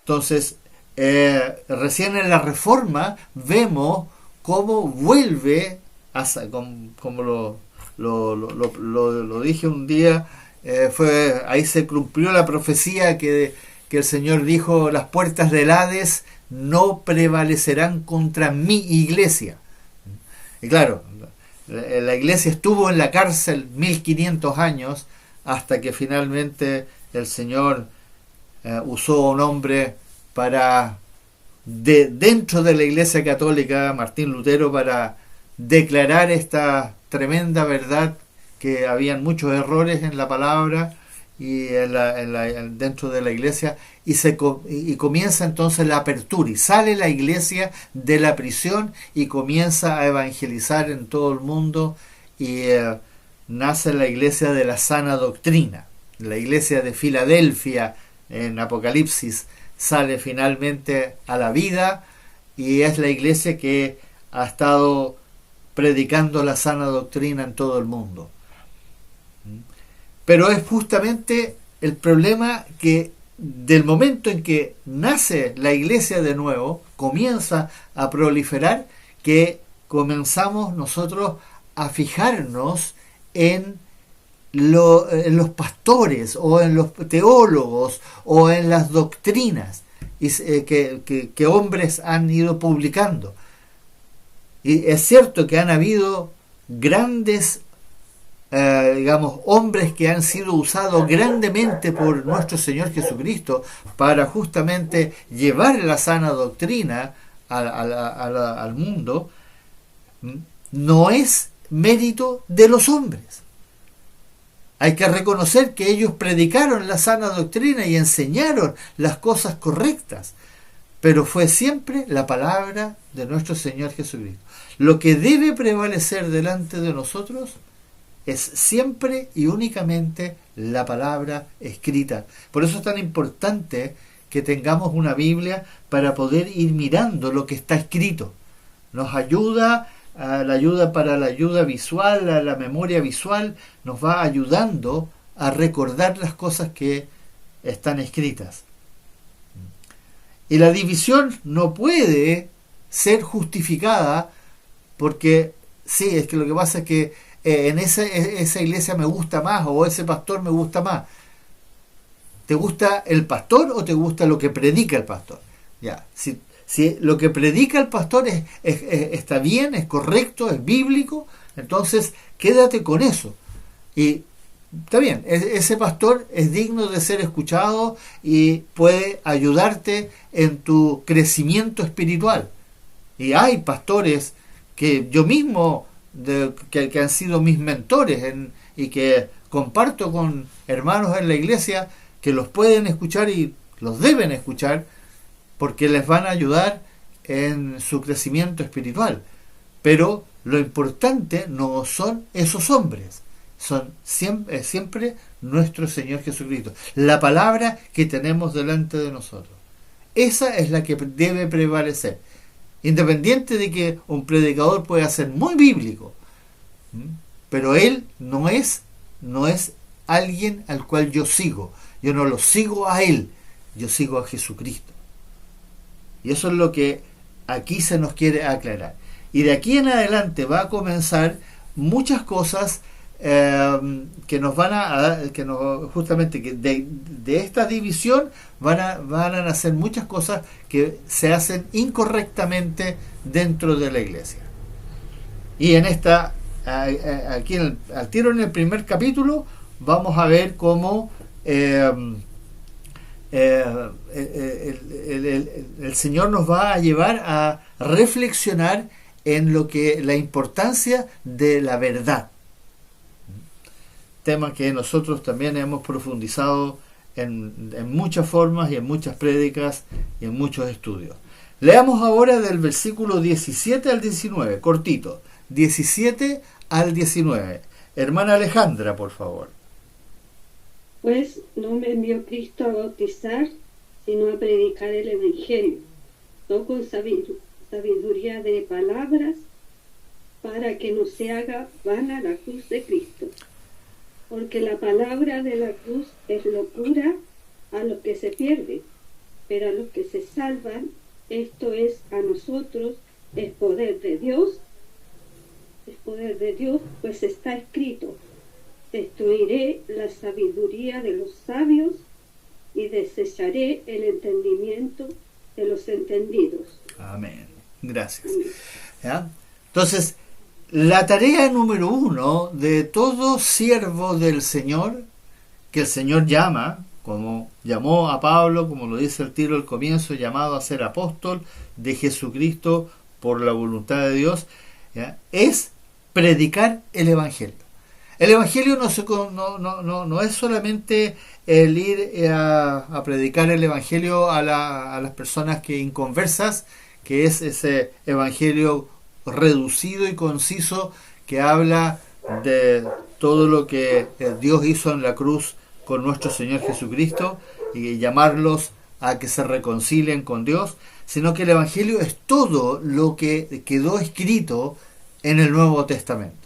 Entonces, recién en la Reforma vemos cómo vuelve, como lo dije un día, ahí se cumplió la profecía que el Señor dijo: las puertas del Hades no prevalecerán contra mi iglesia. Y claro, la iglesia estuvo en la cárcel 1500 años hasta que finalmente el Señor usó a un hombre dentro de la Iglesia Católica, Martín Lutero, para declarar esta tremenda verdad, que habían muchos errores en la palabra y dentro de la Iglesia, y comienza entonces la apertura, y sale la Iglesia de la prisión y comienza a evangelizar en todo el mundo, y nace la Iglesia de la sana doctrina. La Iglesia de Filadelfia en Apocalipsis sale finalmente a la vida, y es la Iglesia que ha estado predicando la sana doctrina en todo el mundo. Pero es justamente el problema que del momento en que nace la Iglesia de nuevo, comienza a proliferar, que comenzamos nosotros a fijarnos en los pastores o en los teólogos o en las doctrinas que hombres han ido publicando. Y es cierto que han habido grandes hombres que han sido usados grandemente por nuestro Señor Jesucristo para justamente llevar la sana doctrina al mundo. No es mérito de los hombres. Hay que reconocer que ellos predicaron la sana doctrina y enseñaron las cosas correctas, pero fue siempre la palabra de nuestro Señor Jesucristo. Lo que debe prevalecer delante de nosotros es siempre y únicamente la palabra escrita. Por eso es tan importante que tengamos una Biblia para poder ir mirando lo que está escrito. Nos ayuda para la ayuda visual, a la memoria visual, nos va ayudando a recordar las cosas que están escritas. Y la división no puede ser justificada porque, sí, es que lo que pasa es que en esa iglesia me gusta más, o ese pastor me gusta más. ¿Te gusta el pastor o te gusta lo que predica el pastor? Ya, si lo que predica el pastor está bien, es correcto, es bíblico, entonces quédate con eso. Y está bien, ese pastor es digno de ser escuchado y puede ayudarte en tu crecimiento espiritual. Y hay pastores que yo mismo, que han sido mis mentores y que comparto con hermanos en la iglesia, que los pueden escuchar y los deben escuchar, porque les van a ayudar en su crecimiento espiritual. Pero lo importante no son esos hombres, son siempre nuestro Señor Jesucristo, la palabra que tenemos delante de nosotros. Esa es la que debe prevalecer, independiente de que un predicador pueda ser muy bíblico, pero él no es alguien al cual yo sigo. Yo no lo sigo a él, yo sigo a Jesucristo. Y eso es lo que aquí se nos quiere aclarar. Y de aquí en adelante va a comenzar muchas cosas que nos van a justamente que de esta división van a nacer muchas cosas que se hacen incorrectamente dentro de la iglesia. Y en aquí al tiro en el primer capítulo vamos a ver cómo el Señor nos va a llevar a reflexionar en la importancia de la verdad. tema que nosotros también hemos profundizado en muchas formas y en muchas prédicas y en muchos estudios. Leamos ahora del versículo 17 al 19, cortito, 17 al 19. Hermana Alejandra, por favor. Pues no me envió Cristo a bautizar, sino a predicar el Evangelio, no con sabiduría de palabras, para que no se haga vana la cruz de Cristo. Porque la palabra de la cruz es locura a los que se pierden, pero a los que se salvan, esto es, a nosotros, es poder de Dios, pues está escrito: destruiré la sabiduría de los sabios y desecharé el entendimiento de los entendidos. Amén. Gracias. ¿Ya? Entonces, la tarea número 1 de todo siervo del Señor, que el Señor llama, como llamó a Pablo, como lo dice el tiro al comienzo, llamado a ser apóstol de Jesucristo por la voluntad de Dios, ¿ya?, es predicar el Evangelio. El Evangelio no es solamente el ir a predicar el Evangelio a las personas que inconversas, que es ese Evangelio reducido y conciso que habla de todo lo que Dios hizo en la cruz con nuestro Señor Jesucristo y llamarlos a que se reconcilien con Dios, sino que el Evangelio es todo lo que quedó escrito en el Nuevo Testamento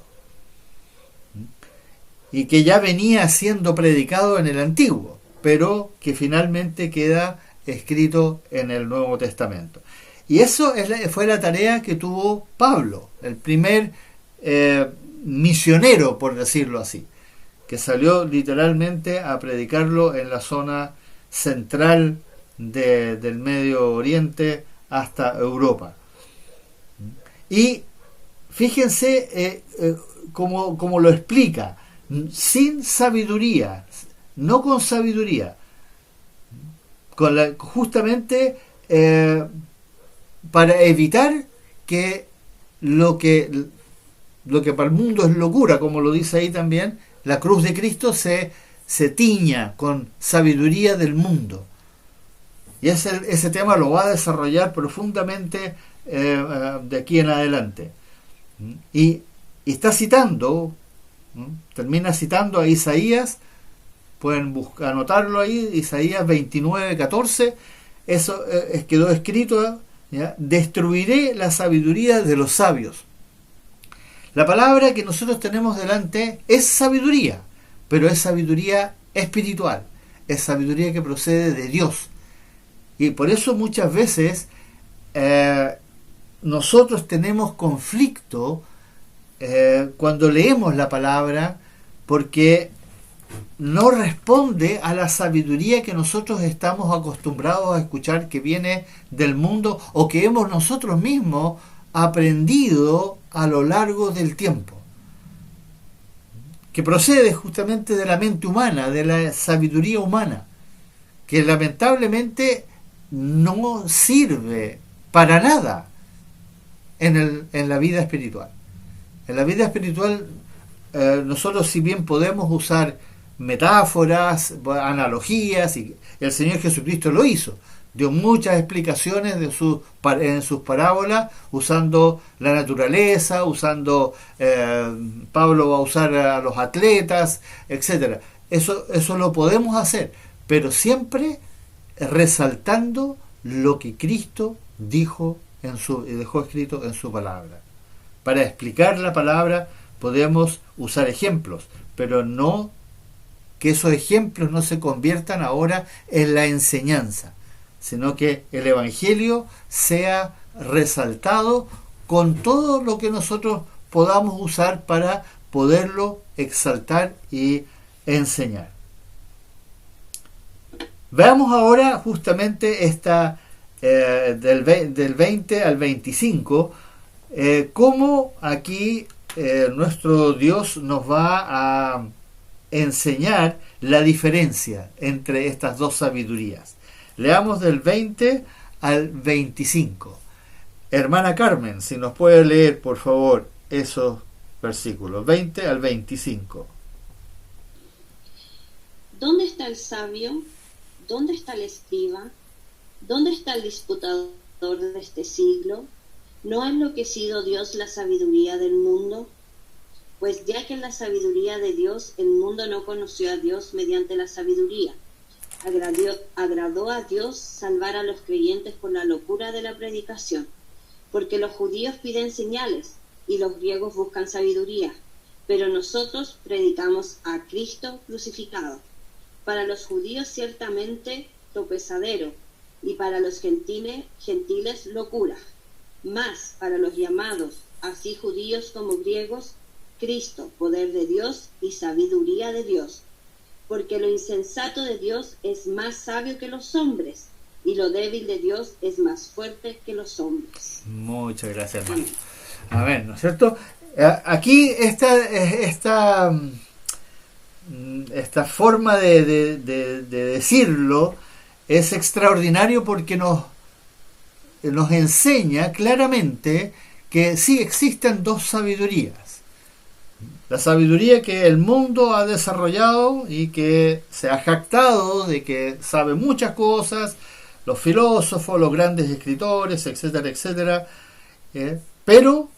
y que ya venía siendo predicado en el Antiguo, pero que finalmente queda escrito en el Nuevo Testamento. Y eso fue la tarea que tuvo Pablo, el primer misionero, por decirlo así, que salió literalmente a predicarlo en la zona central del Medio Oriente hasta Europa. Y fíjense cómo lo explica: sin sabiduría, no con sabiduría, justamente para evitar que lo que para el mundo es locura, como lo dice ahí también, la cruz de Cristo se tiña con sabiduría del mundo. Y ese tema lo va a desarrollar profundamente de aquí en adelante. Y está citando, termina citando a Isaías, pueden anotarlo ahí, Isaías 29:14, eso quedó escrito, ¿ya? Destruiré la sabiduría de los sabios. La palabra que nosotros tenemos delante es sabiduría, pero es sabiduría espiritual, es sabiduría que procede de Dios. Y por eso muchas veces nosotros tenemos conflicto cuando leemos la palabra, porque no responde a la sabiduría que nosotros estamos acostumbrados a escuchar, que viene del mundo o que hemos nosotros mismos aprendido a lo largo del tiempo, que procede justamente de la mente humana, de la sabiduría humana, que lamentablemente no sirve para nada en la vida espiritual. En la vida espiritual nosotros, si bien podemos usar metáforas, analogías, y el Señor Jesucristo lo hizo, dio muchas explicaciones en sus parábolas, usando la naturaleza, Pablo va a usar a los atletas, etcétera. Eso lo podemos hacer, pero resaltando lo que Cristo dijo y dejó escrito en su palabra. Para explicar la palabra podemos usar ejemplos, pero no que esos ejemplos no se conviertan ahora en la enseñanza, sino que el Evangelio sea resaltado con todo lo que nosotros podamos usar para poderlo exaltar y enseñar. Veamos ahora justamente esta del 20 al 25, cómo aquí nuestro Dios nos va a enseñar la diferencia entre estas dos sabidurías. Leamos del 20 al 25. Hermana Carmen, si nos puede leer por favor esos versículos 20 al 25. ¿Dónde está el sabio? ¿Dónde está el escriba? ¿Dónde está el disputador de este siglo? ¿No ha enloquecido Dios la sabiduría del mundo? Pues ya que en la sabiduría de Dios el mundo no conoció a Dios mediante la sabiduría, agradó a Dios salvar a los creyentes por la locura de la predicación, porque los judíos piden señales y los griegos buscan sabiduría, pero nosotros predicamos a Cristo crucificado, para los judíos ciertamente tropezadero, y para los gentiles locura, mas para los llamados, así judíos como griegos, Cristo, poder de Dios y sabiduría de Dios, porque lo insensato de Dios es más sabio que los hombres, y lo débil de Dios es más fuerte que los hombres. Muchas gracias, hermano. A ver, ¿no es cierto? Aquí esta forma de decirlo es extraordinario porque nos enseña claramente que sí existen dos sabidurías. La sabiduría que el mundo ha desarrollado y que se ha jactado de que sabe muchas cosas, los filósofos, los grandes escritores, etcétera, etcétera. Pero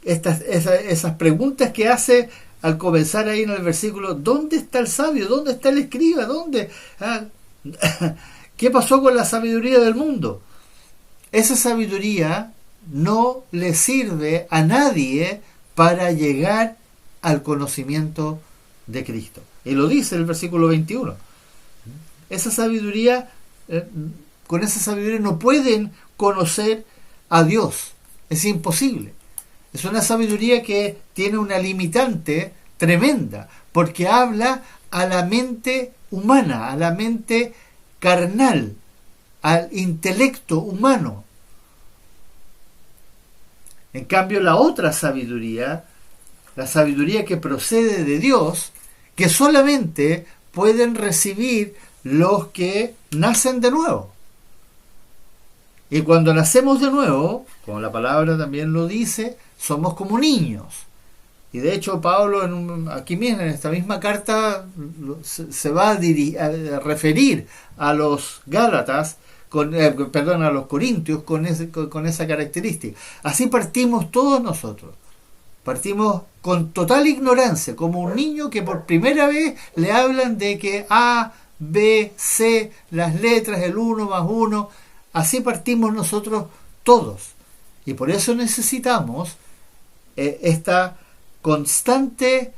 esas preguntas que hace al comenzar ahí en el versículo, ¿dónde está el sabio? ¿Dónde está el escriba? ¿Dónde? ¿Qué pasó con la sabiduría del mundo? Esa sabiduría no le sirve a nadie para llegar al conocimiento de Cristo. Y lo dice el versículo 21. Esa sabiduría, con esa sabiduría no pueden conocer a Dios. Es imposible. Es una sabiduría que tiene una limitante tremenda, porque habla a la mente humana, a la mente carnal, al intelecto humano. En cambio, la otra sabiduría, la sabiduría que procede de Dios, que solamente pueden recibir los que nacen de nuevo. Y cuando nacemos de nuevo, como la palabra también lo dice, somos como niños. Y de hecho Pablo aquí mismo, en esta misma carta, se va a referir a los Gálatas, a los Corintios con esa característica. Así partimos todos nosotros. Partimos con total ignorancia, como un niño que por primera vez le hablan de que A, B, C, las letras, el 1 más 1, así partimos nosotros todos. Y por eso necesitamos esta constante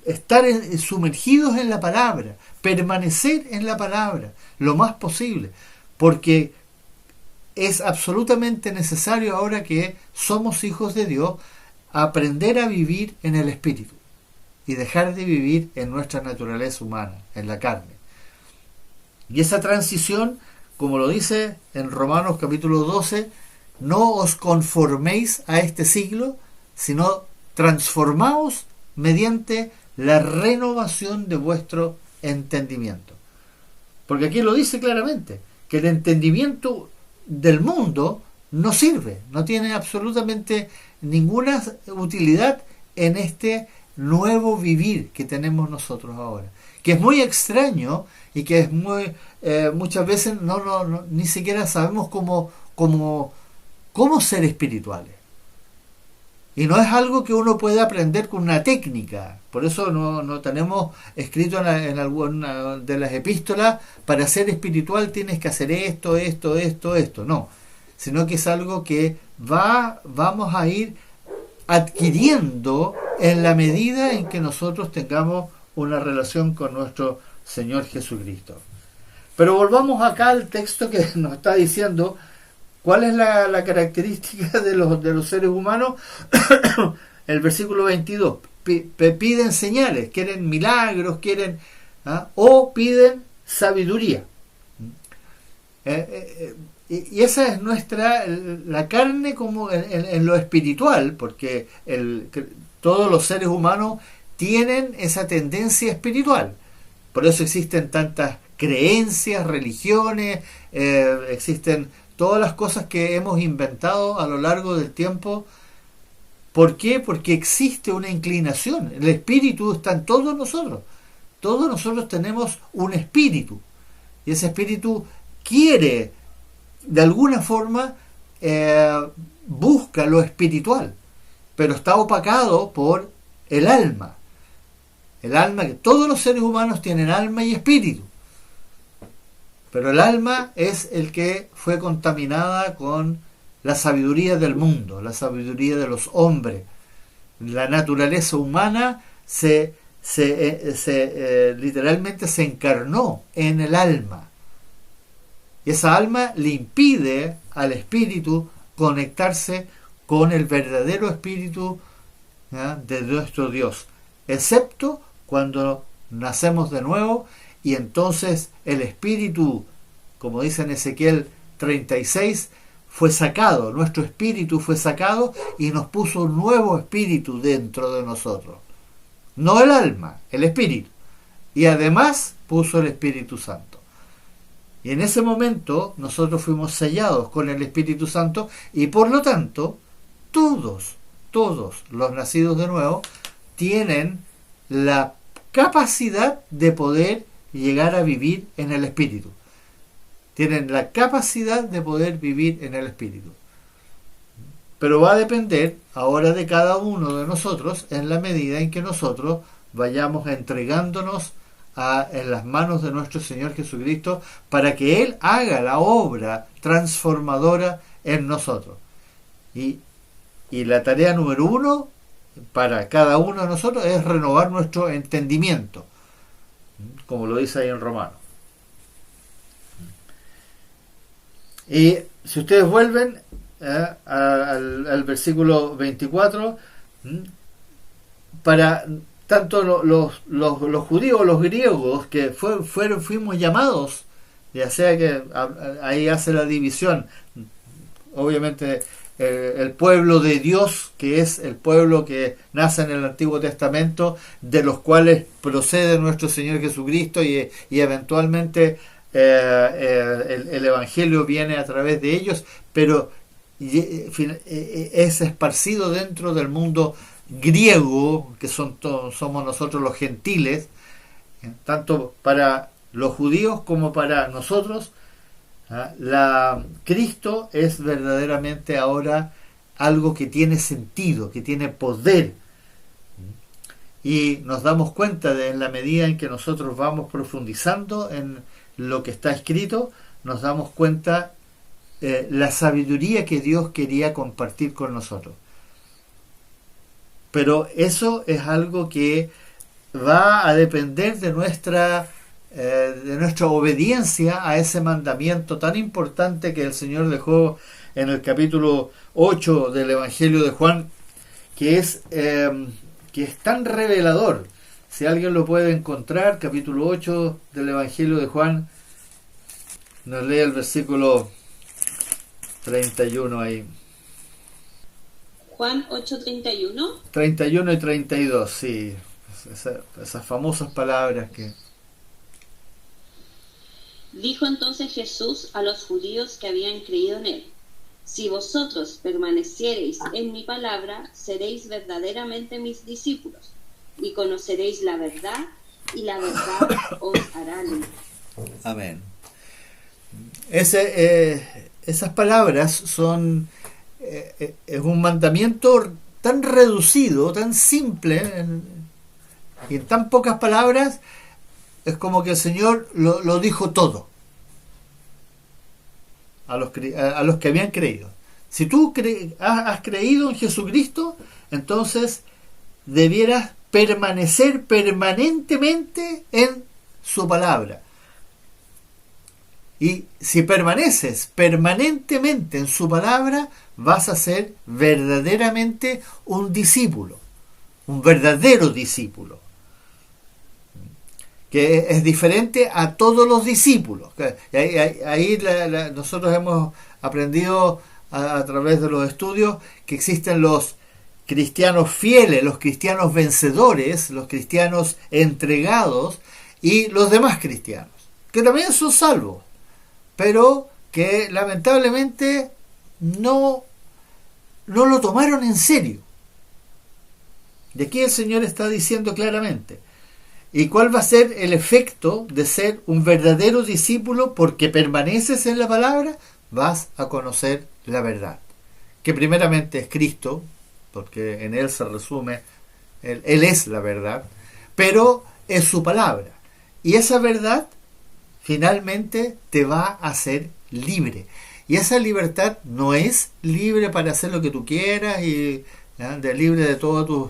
estar sumergidos en la palabra, permanecer en la palabra lo más posible, porque es absolutamente necesario, ahora que somos hijos de Dios, aprender a vivir en el Espíritu y dejar de vivir en nuestra naturaleza humana, en la carne. Y esa transición, como lo dice en Romanos capítulo 12, no os conforméis a este siglo, sino transformaos mediante la renovación de vuestro entendimiento. Porque aquí lo dice claramente, que el entendimiento del mundo no sirve, no tiene absolutamente ninguna utilidad en este nuevo vivir que tenemos nosotros ahora, que es muy extraño y que es muy muchas veces ni siquiera sabemos cómo ser espirituales. Y no es algo que uno pueda aprender con una técnica. Por eso no tenemos escrito en alguna de las epístolas, para ser espiritual tienes que hacer esto. No, sino que es algo que vamos a ir adquiriendo en la medida en que nosotros tengamos una relación con nuestro Señor Jesucristo. Pero volvamos acá al texto que nos está diciendo cuál es la característica de los seres humanos. El versículo 22, piden señales, quieren milagros, o piden sabiduría. Y esa es la carne como en lo espiritual, porque todos los seres humanos tienen esa tendencia espiritual. Por eso existen tantas creencias, religiones, existen todas las cosas que hemos inventado a lo largo del tiempo, ¿Por qué? Porque existe una inclinación. El espíritu está en todos nosotros. Todos nosotros tenemos un espíritu. Y ese espíritu quiere, de alguna forma, busca lo espiritual. Pero está opacado por el alma. El alma, que todos los seres humanos tienen alma y espíritu. Pero el alma es el que fue contaminada con la sabiduría del mundo, la sabiduría de los hombres. La naturaleza humana literalmente se encarnó en el alma. Y esa alma le impide al espíritu conectarse con el verdadero espíritu, ¿ya?, de nuestro Dios, excepto cuando nacemos de nuevo, y entonces el espíritu, como dice en Ezequiel 36, fue sacado, nuestro espíritu fue sacado y nos puso un nuevo espíritu dentro de nosotros. No el alma, el espíritu. Y además puso el Espíritu Santo. Y en ese momento nosotros fuimos sellados con el Espíritu Santo, y por lo tanto todos los nacidos de nuevo tienen la capacidad de poder llegar a vivir en el Espíritu. Tienen la capacidad de poder vivir en el Espíritu. Pero va a depender ahora de cada uno de nosotros, en la medida en que nosotros vayamos entregándonos en las manos de nuestro Señor Jesucristo, para que Él haga la obra transformadora en nosotros. Y la tarea número 1 para cada uno de nosotros es renovar nuestro entendimiento, como lo dice ahí en Romanos. Y si ustedes vuelven al versículo 24, para tanto los judíos, los griegos, que fuimos llamados, ya sea que ahí hace la división, obviamente el pueblo de Dios, que es el pueblo que nace en el Antiguo Testamento, de los cuales procede nuestro Señor Jesucristo, y eventualmente el Evangelio viene a través de ellos, pero es esparcido dentro del mundo griego, que somos nosotros los gentiles, tanto para los judíos como para nosotros. Cristo es verdaderamente ahora algo que tiene sentido, que tiene poder, y nos damos cuenta en la medida en que nosotros vamos profundizando en lo que está escrito, nos damos cuenta la sabiduría que Dios quería compartir con nosotros. Pero eso es algo que va a depender de nuestra obediencia a ese mandamiento tan importante que el Señor dejó en el capítulo 8 del Evangelio de Juan, que es tan revelador. Si alguien lo puede encontrar, capítulo 8 del Evangelio de Juan, nos lee el versículo 31 ahí. Juan 8:31. 31 y 32, sí. Esas famosas palabras que... Dijo entonces Jesús a los judíos que habían creído en él: si vosotros permaneciereis en mi palabra, seréis verdaderamente mis discípulos, y conoceréis la verdad, y la verdad os hará libre. Amén. Esas palabras son es un mandamiento tan reducido, tan simple, y en tan pocas palabras. Es como que el Señor lo dijo todo a los que habían creído. Si tú has creído en Jesucristo, entonces debieras permanecer permanentemente en su palabra. Y si permaneces permanentemente en su palabra, vas a ser verdaderamente un discípulo, un verdadero discípulo, que es diferente a todos los discípulos. Ahí nosotros hemos aprendido a través de los estudios que existen los cristianos fieles, los cristianos vencedores, los cristianos entregados, y los demás cristianos, que también son salvos, pero que lamentablemente no lo tomaron en serio. Y aquí el Señor está diciendo claramente, ¿y cuál va a ser el efecto de ser un verdadero discípulo? Porque permaneces en la palabra, vas a conocer la verdad, que primeramente es Cristo, porque en Él se resume, Él es la verdad, pero es su palabra. Y esa verdad finalmente te va a hacer libre. Y esa libertad no es libre para hacer lo que tú quieras y libre de todos tus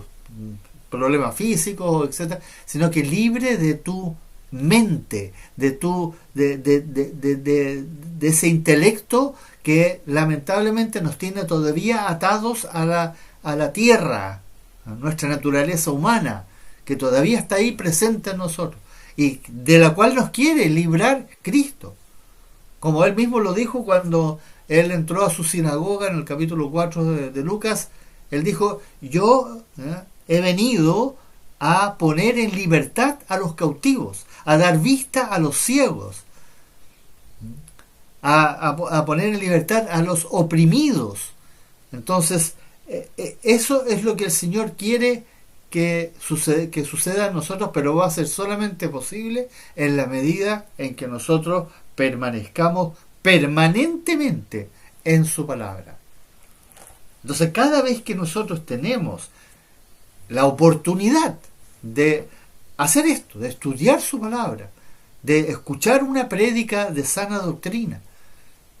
problemas físicos, etcétera, sino que libre de tu mente, de ese intelecto que lamentablemente nos tiene todavía atados a la tierra, a nuestra naturaleza humana, que todavía está ahí presente en nosotros y de la cual nos quiere librar Cristo. Como él mismo lo dijo cuando él entró a su sinagoga en el capítulo 4 de Lucas, él dijo, yo he venido a poner en libertad a los cautivos, a dar vista a los ciegos, a poner en libertad a los oprimidos. Entonces, eso es lo que el Señor quiere que suceda en nosotros, pero va a ser solamente posible en la medida en que nosotros permanezcamos permanentemente en su palabra. Entonces, cada vez que nosotros tenemos la oportunidad de hacer esto, de estudiar su palabra, de escuchar una prédica de sana doctrina,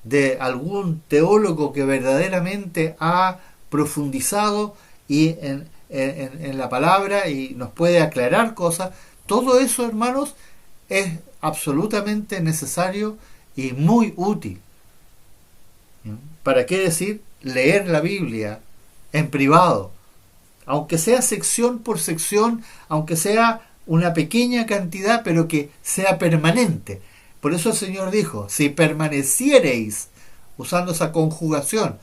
de algún teólogo que verdaderamente ha profundizado y en la palabra y nos puede aclarar cosas, todo eso, hermanos, es absolutamente necesario y muy útil. ¿Para qué decir leer la Biblia en privado? Aunque sea sección por sección, aunque sea una pequeña cantidad, pero que sea permanente. Por eso el Señor dijo, si permaneciereis, usando esa conjugación,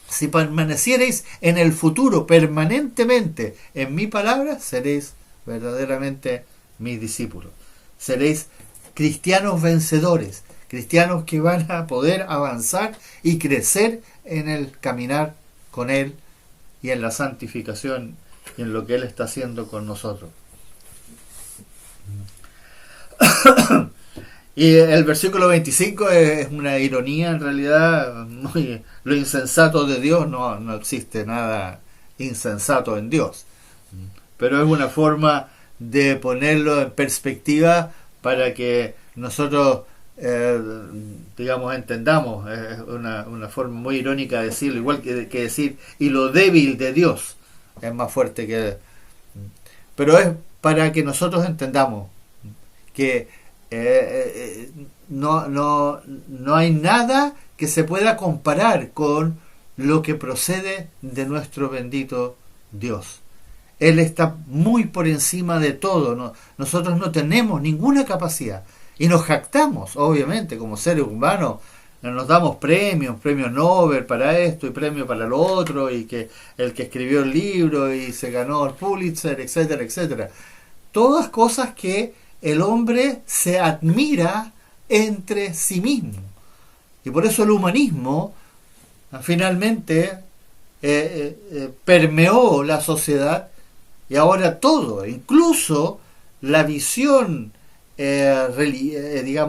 si permaneciereis en el futuro permanentemente en mi palabra, seréis verdaderamente mis discípulos. Seréis cristianos vencedores, cristianos que van a poder avanzar y crecer en el caminar con Él y en la santificación y en lo que Él está haciendo con nosotros. Y el versículo 25 es una ironía en realidad. Lo insensato de Dios, no existe nada insensato en Dios, pero es una forma de ponerlo en perspectiva para que nosotros entendamos. Es una forma muy irónica de decirlo, igual que decir y lo débil de Dios es más fuerte que... Pero es para que nosotros entendamos que no hay nada que se pueda comparar con lo que procede de nuestro bendito Dios. Él está muy por encima de todo. Nosotros no tenemos ninguna capacidad y nos jactamos, obviamente, como seres humanos. Nos damos premios Nobel para esto y premios para lo otro, y que el que escribió el libro y se ganó el Pulitzer, etcétera, etcétera. Todas cosas que el hombre se admira entre sí mismo. Y por eso el humanismo finalmente permeó la sociedad, y ahora todo, incluso la visión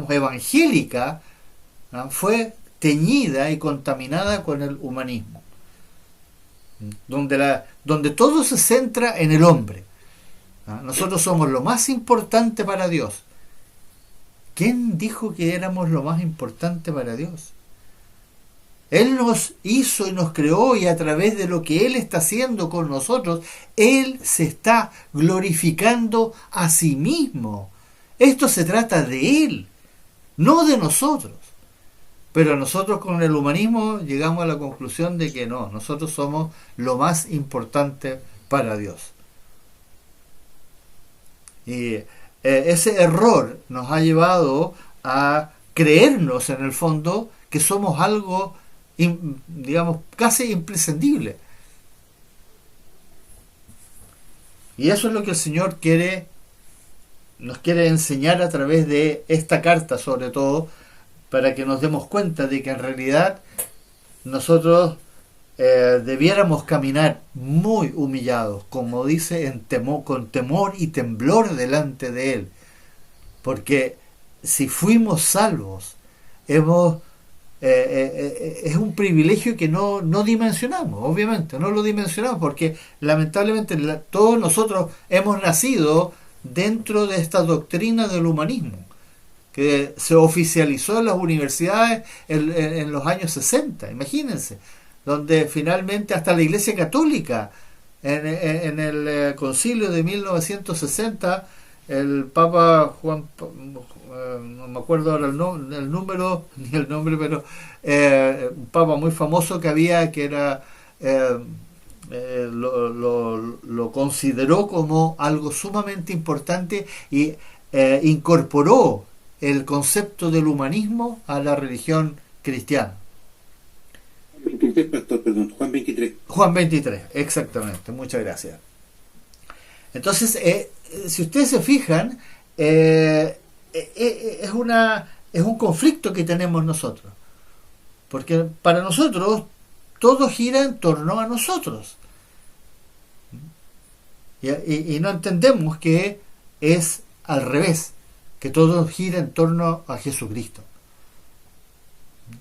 evangélica, fue teñida y contaminada con el humanismo, donde todo se centra en el hombre. Nosotros somos lo más importante para Dios. ¿Quién dijo que éramos lo más importante para Dios? Él nos hizo y nos creó, y a través de lo que Él está haciendo con nosotros, Él se está glorificando a sí mismo. Esto se trata de Él, no de nosotros. Pero nosotros con el humanismo llegamos a la conclusión de que no, nosotros somos lo más importante para Dios. Y ese error nos ha llevado a creernos en el fondo que somos algo, casi imprescindible. Y eso es lo que el Señor nos quiere enseñar a través de esta carta, sobre todo, para que nos demos cuenta de que en realidad nosotros debiéramos caminar muy humillados, como dice, con temor y temblor delante de Él, porque si fuimos salvos, es un privilegio que no dimensionamos, obviamente, no lo dimensionamos, porque lamentablemente todos nosotros hemos nacido dentro de esta doctrina del humanismo, que se oficializó en las universidades en los años 60, imagínense, donde finalmente hasta la Iglesia Católica, en el concilio de 1960, el Papa Juan, no me acuerdo ahora el número ni el nombre, pero un Papa muy famoso que había, que era lo consideró como algo sumamente importante y incorporó el concepto del humanismo a la religión cristiana. 23, pastor, perdón, Juan 23. Juan 23, exactamente, muchas gracias. Entonces, si ustedes se fijan, es un conflicto que tenemos nosotros, porque para nosotros todo gira en torno a nosotros, y no entendemos que es al revés, que todo gira en torno a Jesucristo.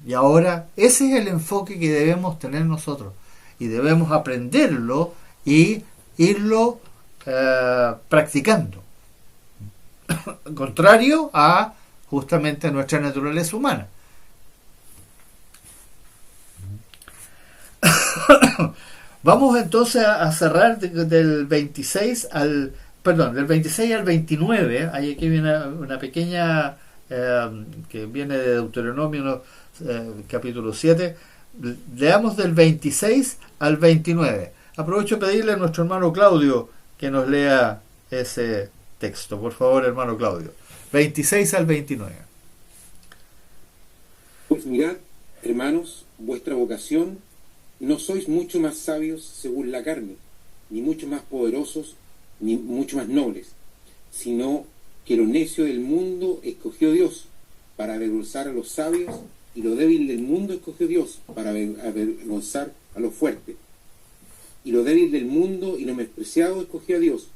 Y ahora ese es el enfoque que debemos tener nosotros, y debemos aprenderlo y irlo practicando, contrario a justamente nuestra naturaleza humana. Vamos entonces a cerrar del 26 al 29. Aquí viene una pequeña que viene de Deuteronomio capítulo 7. Leamos del 26 al 29. Aprovecho a pedirle a nuestro hermano Claudio que nos lea ese texto. Por favor, hermano Claudio. 26 al 29. Pues mirad, hermanos, vuestra vocación, no sois mucho más sabios según la carne, ni mucho más poderosos, ni mucho más nobles, sino que lo necio del mundo escogió Dios para avergonzar a los sabios, y lo débil del mundo escogió Dios para avergonzar a los fuertes. Y lo débil del mundo y lo menospreciado escogió a Dios,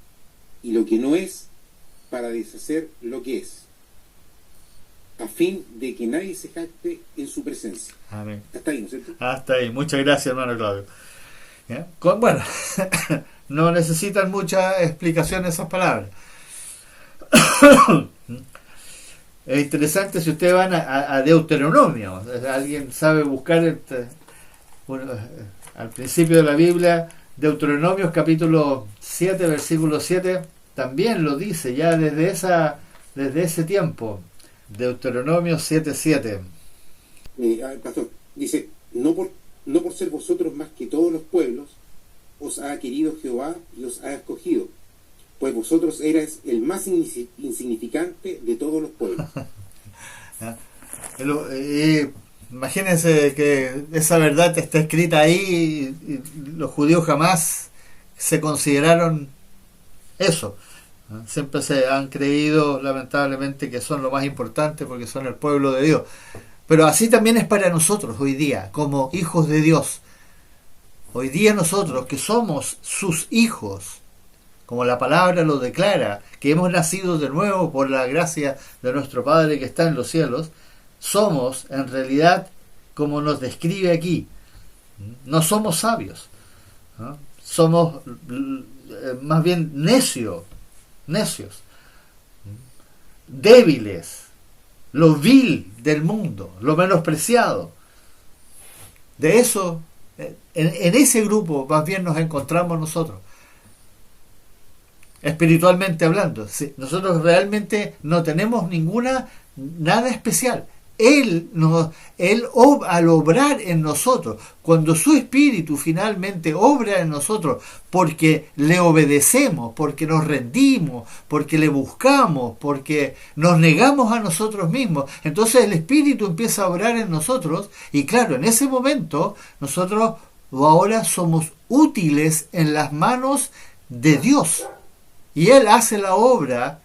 y lo que no es, para deshacer lo que es, a fin de que nadie se jacte en su presencia. Amén. Hasta ahí, ¿no es cierto? Hasta ahí. Muchas gracias, hermano Claudio. ¿Ya? Bueno, no necesitan mucha explicación esas palabras. Es interesante si ustedes van a Deuteronomio. Alguien sabe buscar al principio de la Biblia, Deuteronomio capítulo 7, versículo 7, también lo dice ya desde ese tiempo. Deuteronomio 7:7. Pastor, dice, no por ser vosotros más que todos los pueblos, os ha querido Jehová y os ha escogido, pues vosotros erais el más insignificante de todos los pueblos. Imagínense que esa verdad está escrita ahí, y los judíos jamás se consideraron eso. Siempre se han creído, lamentablemente, que son lo más importante porque son el pueblo de Dios. Pero así también es para nosotros hoy día, como hijos de Dios. Hoy día nosotros, que somos sus hijos, como la palabra lo declara, que hemos nacido de nuevo por la gracia de nuestro Padre que está en los cielos, somos en realidad como nos describe aquí. No somos sabios, ¿no? Somos más bien necios, débiles, lo vil del mundo, lo menospreciado. De eso, en ese grupo más bien nos encontramos nosotros, espiritualmente hablando. Sí, nosotros realmente no tenemos nada especial. Él al obrar en nosotros, cuando su Espíritu finalmente obra en nosotros, porque le obedecemos, porque nos rendimos, porque le buscamos, porque nos negamos a nosotros mismos, entonces el Espíritu empieza a obrar en nosotros, y claro, en ese momento nosotros ahora somos útiles en las manos de Dios, y Él hace la obra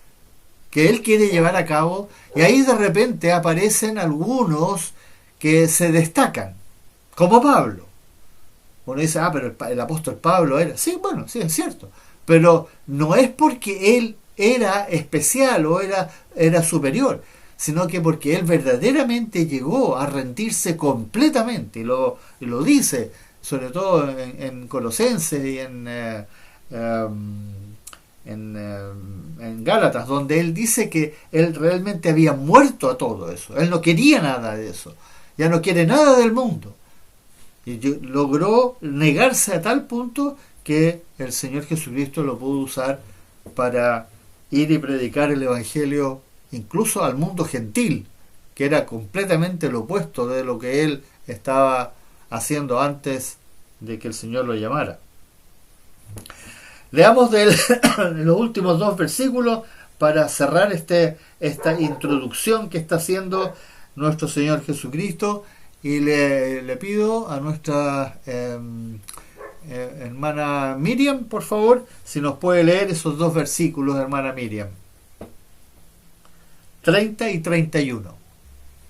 que Él quiere llevar a cabo, y ahí de repente aparecen algunos que se destacan, como Pablo, Uno dice, pero el apóstol Pablo era. Sí, bueno, sí, es cierto. Pero no es porque él era especial o era superior, sino que porque él verdaderamente llegó a rendirse completamente, y lo dice, sobre todo en Colosenses y en Gálatas, donde él dice que él realmente había muerto a todo eso. Él no quería nada de eso, ya no quiere nada del mundo. Y logró negarse a tal punto que el Señor Jesucristo lo pudo usar para ir y predicar el Evangelio incluso al mundo gentil, que era completamente lo opuesto de lo que él estaba haciendo antes de que el Señor lo llamara. Leamos los últimos 2 versículos para cerrar esta introducción que está haciendo nuestro Señor Jesucristo, y le pido a nuestra hermana Miriam, por favor, si nos puede leer esos 2 versículos, hermana Miriam. 30 y 31.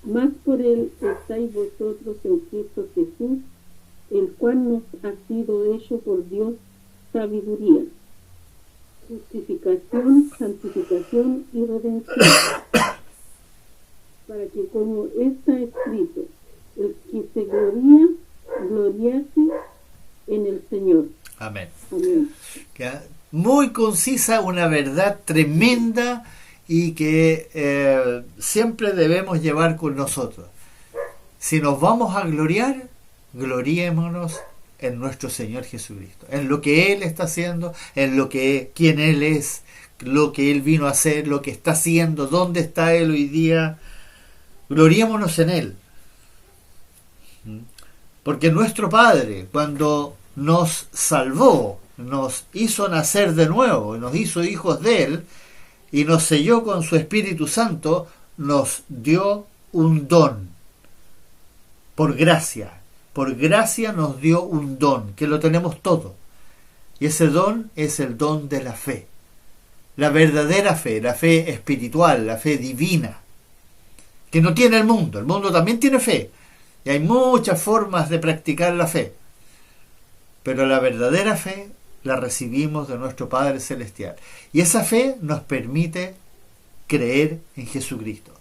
Más por él estáis vosotros en Cristo Jesús, el cual nos ha sido hecho por Dios sabiduría, justificación, santificación y redención, para que, como está escrito, el que se gloría, gloriase en el Señor. Amén. Amén. Muy concisa, una verdad tremenda, y que siempre debemos llevar con nosotros. Si nos vamos a gloriar, gloriémonos en nuestro Señor Jesucristo, en lo que Él está haciendo, en quién Él es, lo que Él vino a hacer, lo que está haciendo, dónde está Él hoy día. Gloriémonos en Él. Porque nuestro Padre, cuando nos salvó, nos hizo nacer de nuevo, nos hizo hijos de Él, y nos selló con su Espíritu Santo, nos dio un don. Por gracia nos dio un don, que lo tenemos todo. Y ese don es el don de la fe. La verdadera fe, la fe espiritual, la fe divina, que no tiene el mundo. El mundo también tiene fe, y hay muchas formas de practicar la fe. Pero la verdadera fe la recibimos de nuestro Padre Celestial. Y esa fe nos permite creer en Jesucristo,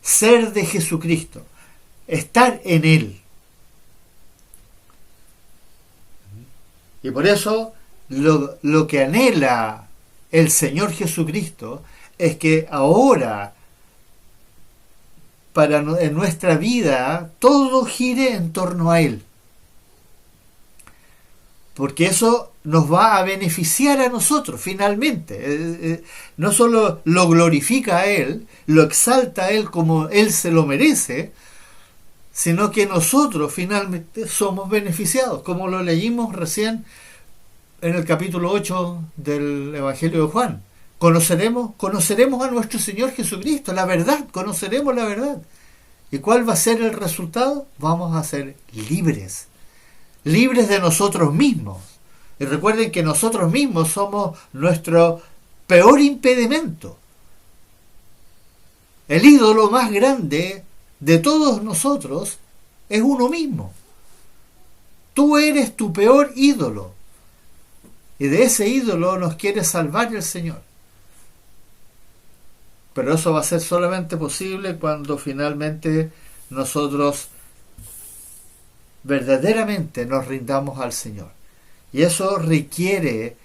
ser de Jesucristo, estar en Él. Y por eso lo que anhela el Señor Jesucristo es que ahora, en nuestra vida, todo gire en torno a Él. Porque eso nos va a beneficiar a nosotros finalmente. No solo lo glorifica a Él, lo exalta a Él como Él se lo merece, sino que nosotros finalmente somos beneficiados, como lo leímos recién en el capítulo 8 del Evangelio de Juan. Conoceremos a nuestro Señor Jesucristo, la verdad, conoceremos la verdad. ¿Y cuál va a ser el resultado? Vamos a ser libres de nosotros mismos. Y recuerden que nosotros mismos somos nuestro peor impedimento. El ídolo más grande de todos nosotros es uno mismo. Tú eres tu peor ídolo. Y de ese ídolo nos quiere salvar el Señor. Pero eso va a ser solamente posible cuando finalmente nosotros verdaderamente nos rindamos al Señor. Y eso requiere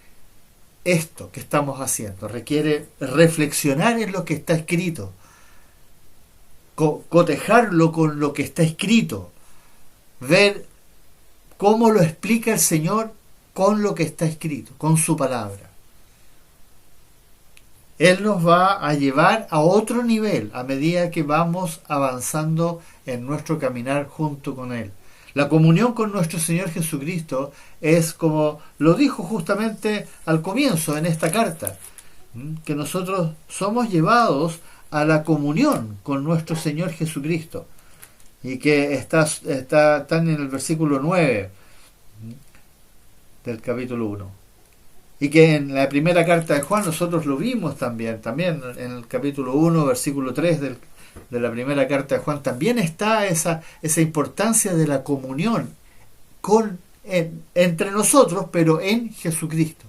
esto que estamos haciendo, requiere reflexionar en lo que está escrito, cotejarlo con lo que está escrito, ver cómo lo explica el Señor con lo que está escrito, con su palabra. Él nos va a llevar a otro nivel a medida que vamos avanzando en nuestro caminar junto con Él. La comunión con nuestro Señor Jesucristo es, como lo dijo justamente al comienzo en esta carta, que nosotros somos llevados a la comunión con nuestro Señor Jesucristo, y que está tan en el versículo 9 del capítulo 1. Y que en la primera carta de Juan nosotros lo vimos también en el capítulo 1, versículo 3 de la primera carta de Juan, también está esa importancia de la comunión con entre nosotros, pero en Jesucristo.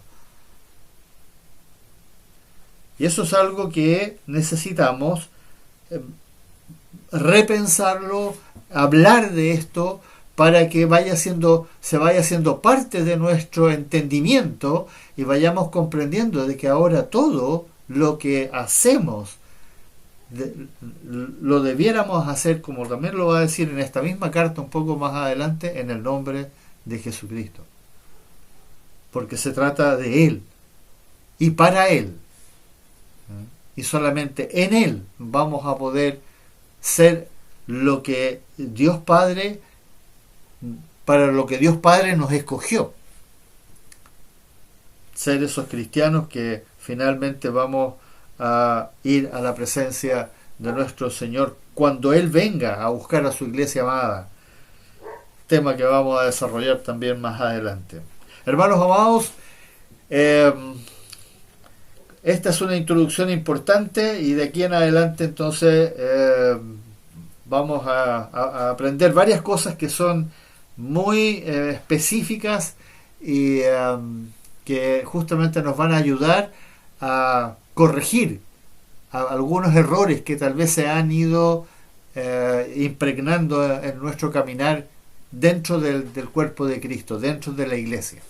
Y eso es algo que necesitamos repensarlo, hablar de esto, para que se vaya haciendo parte de nuestro entendimiento y vayamos comprendiendo de que ahora todo lo que hacemos lo debiéramos hacer, como también lo va a decir en esta misma carta un poco más adelante, en el nombre de Jesucristo, porque se trata de Él y para Él, y solamente en Él vamos a poder ser lo que Dios Padre, para lo que Dios Padre nos escogió, ser esos cristianos que finalmente vamos a ir a la presencia de nuestro Señor cuando Él venga a buscar a su iglesia amada, tema que vamos a desarrollar también más adelante. Hermanos amados, esta es una introducción importante, y de aquí en adelante entonces vamos a aprender varias cosas que son muy específicas y que justamente nos van a ayudar a corregir algunos errores que tal vez se han ido impregnando en nuestro caminar dentro del cuerpo de Cristo, dentro de la iglesia.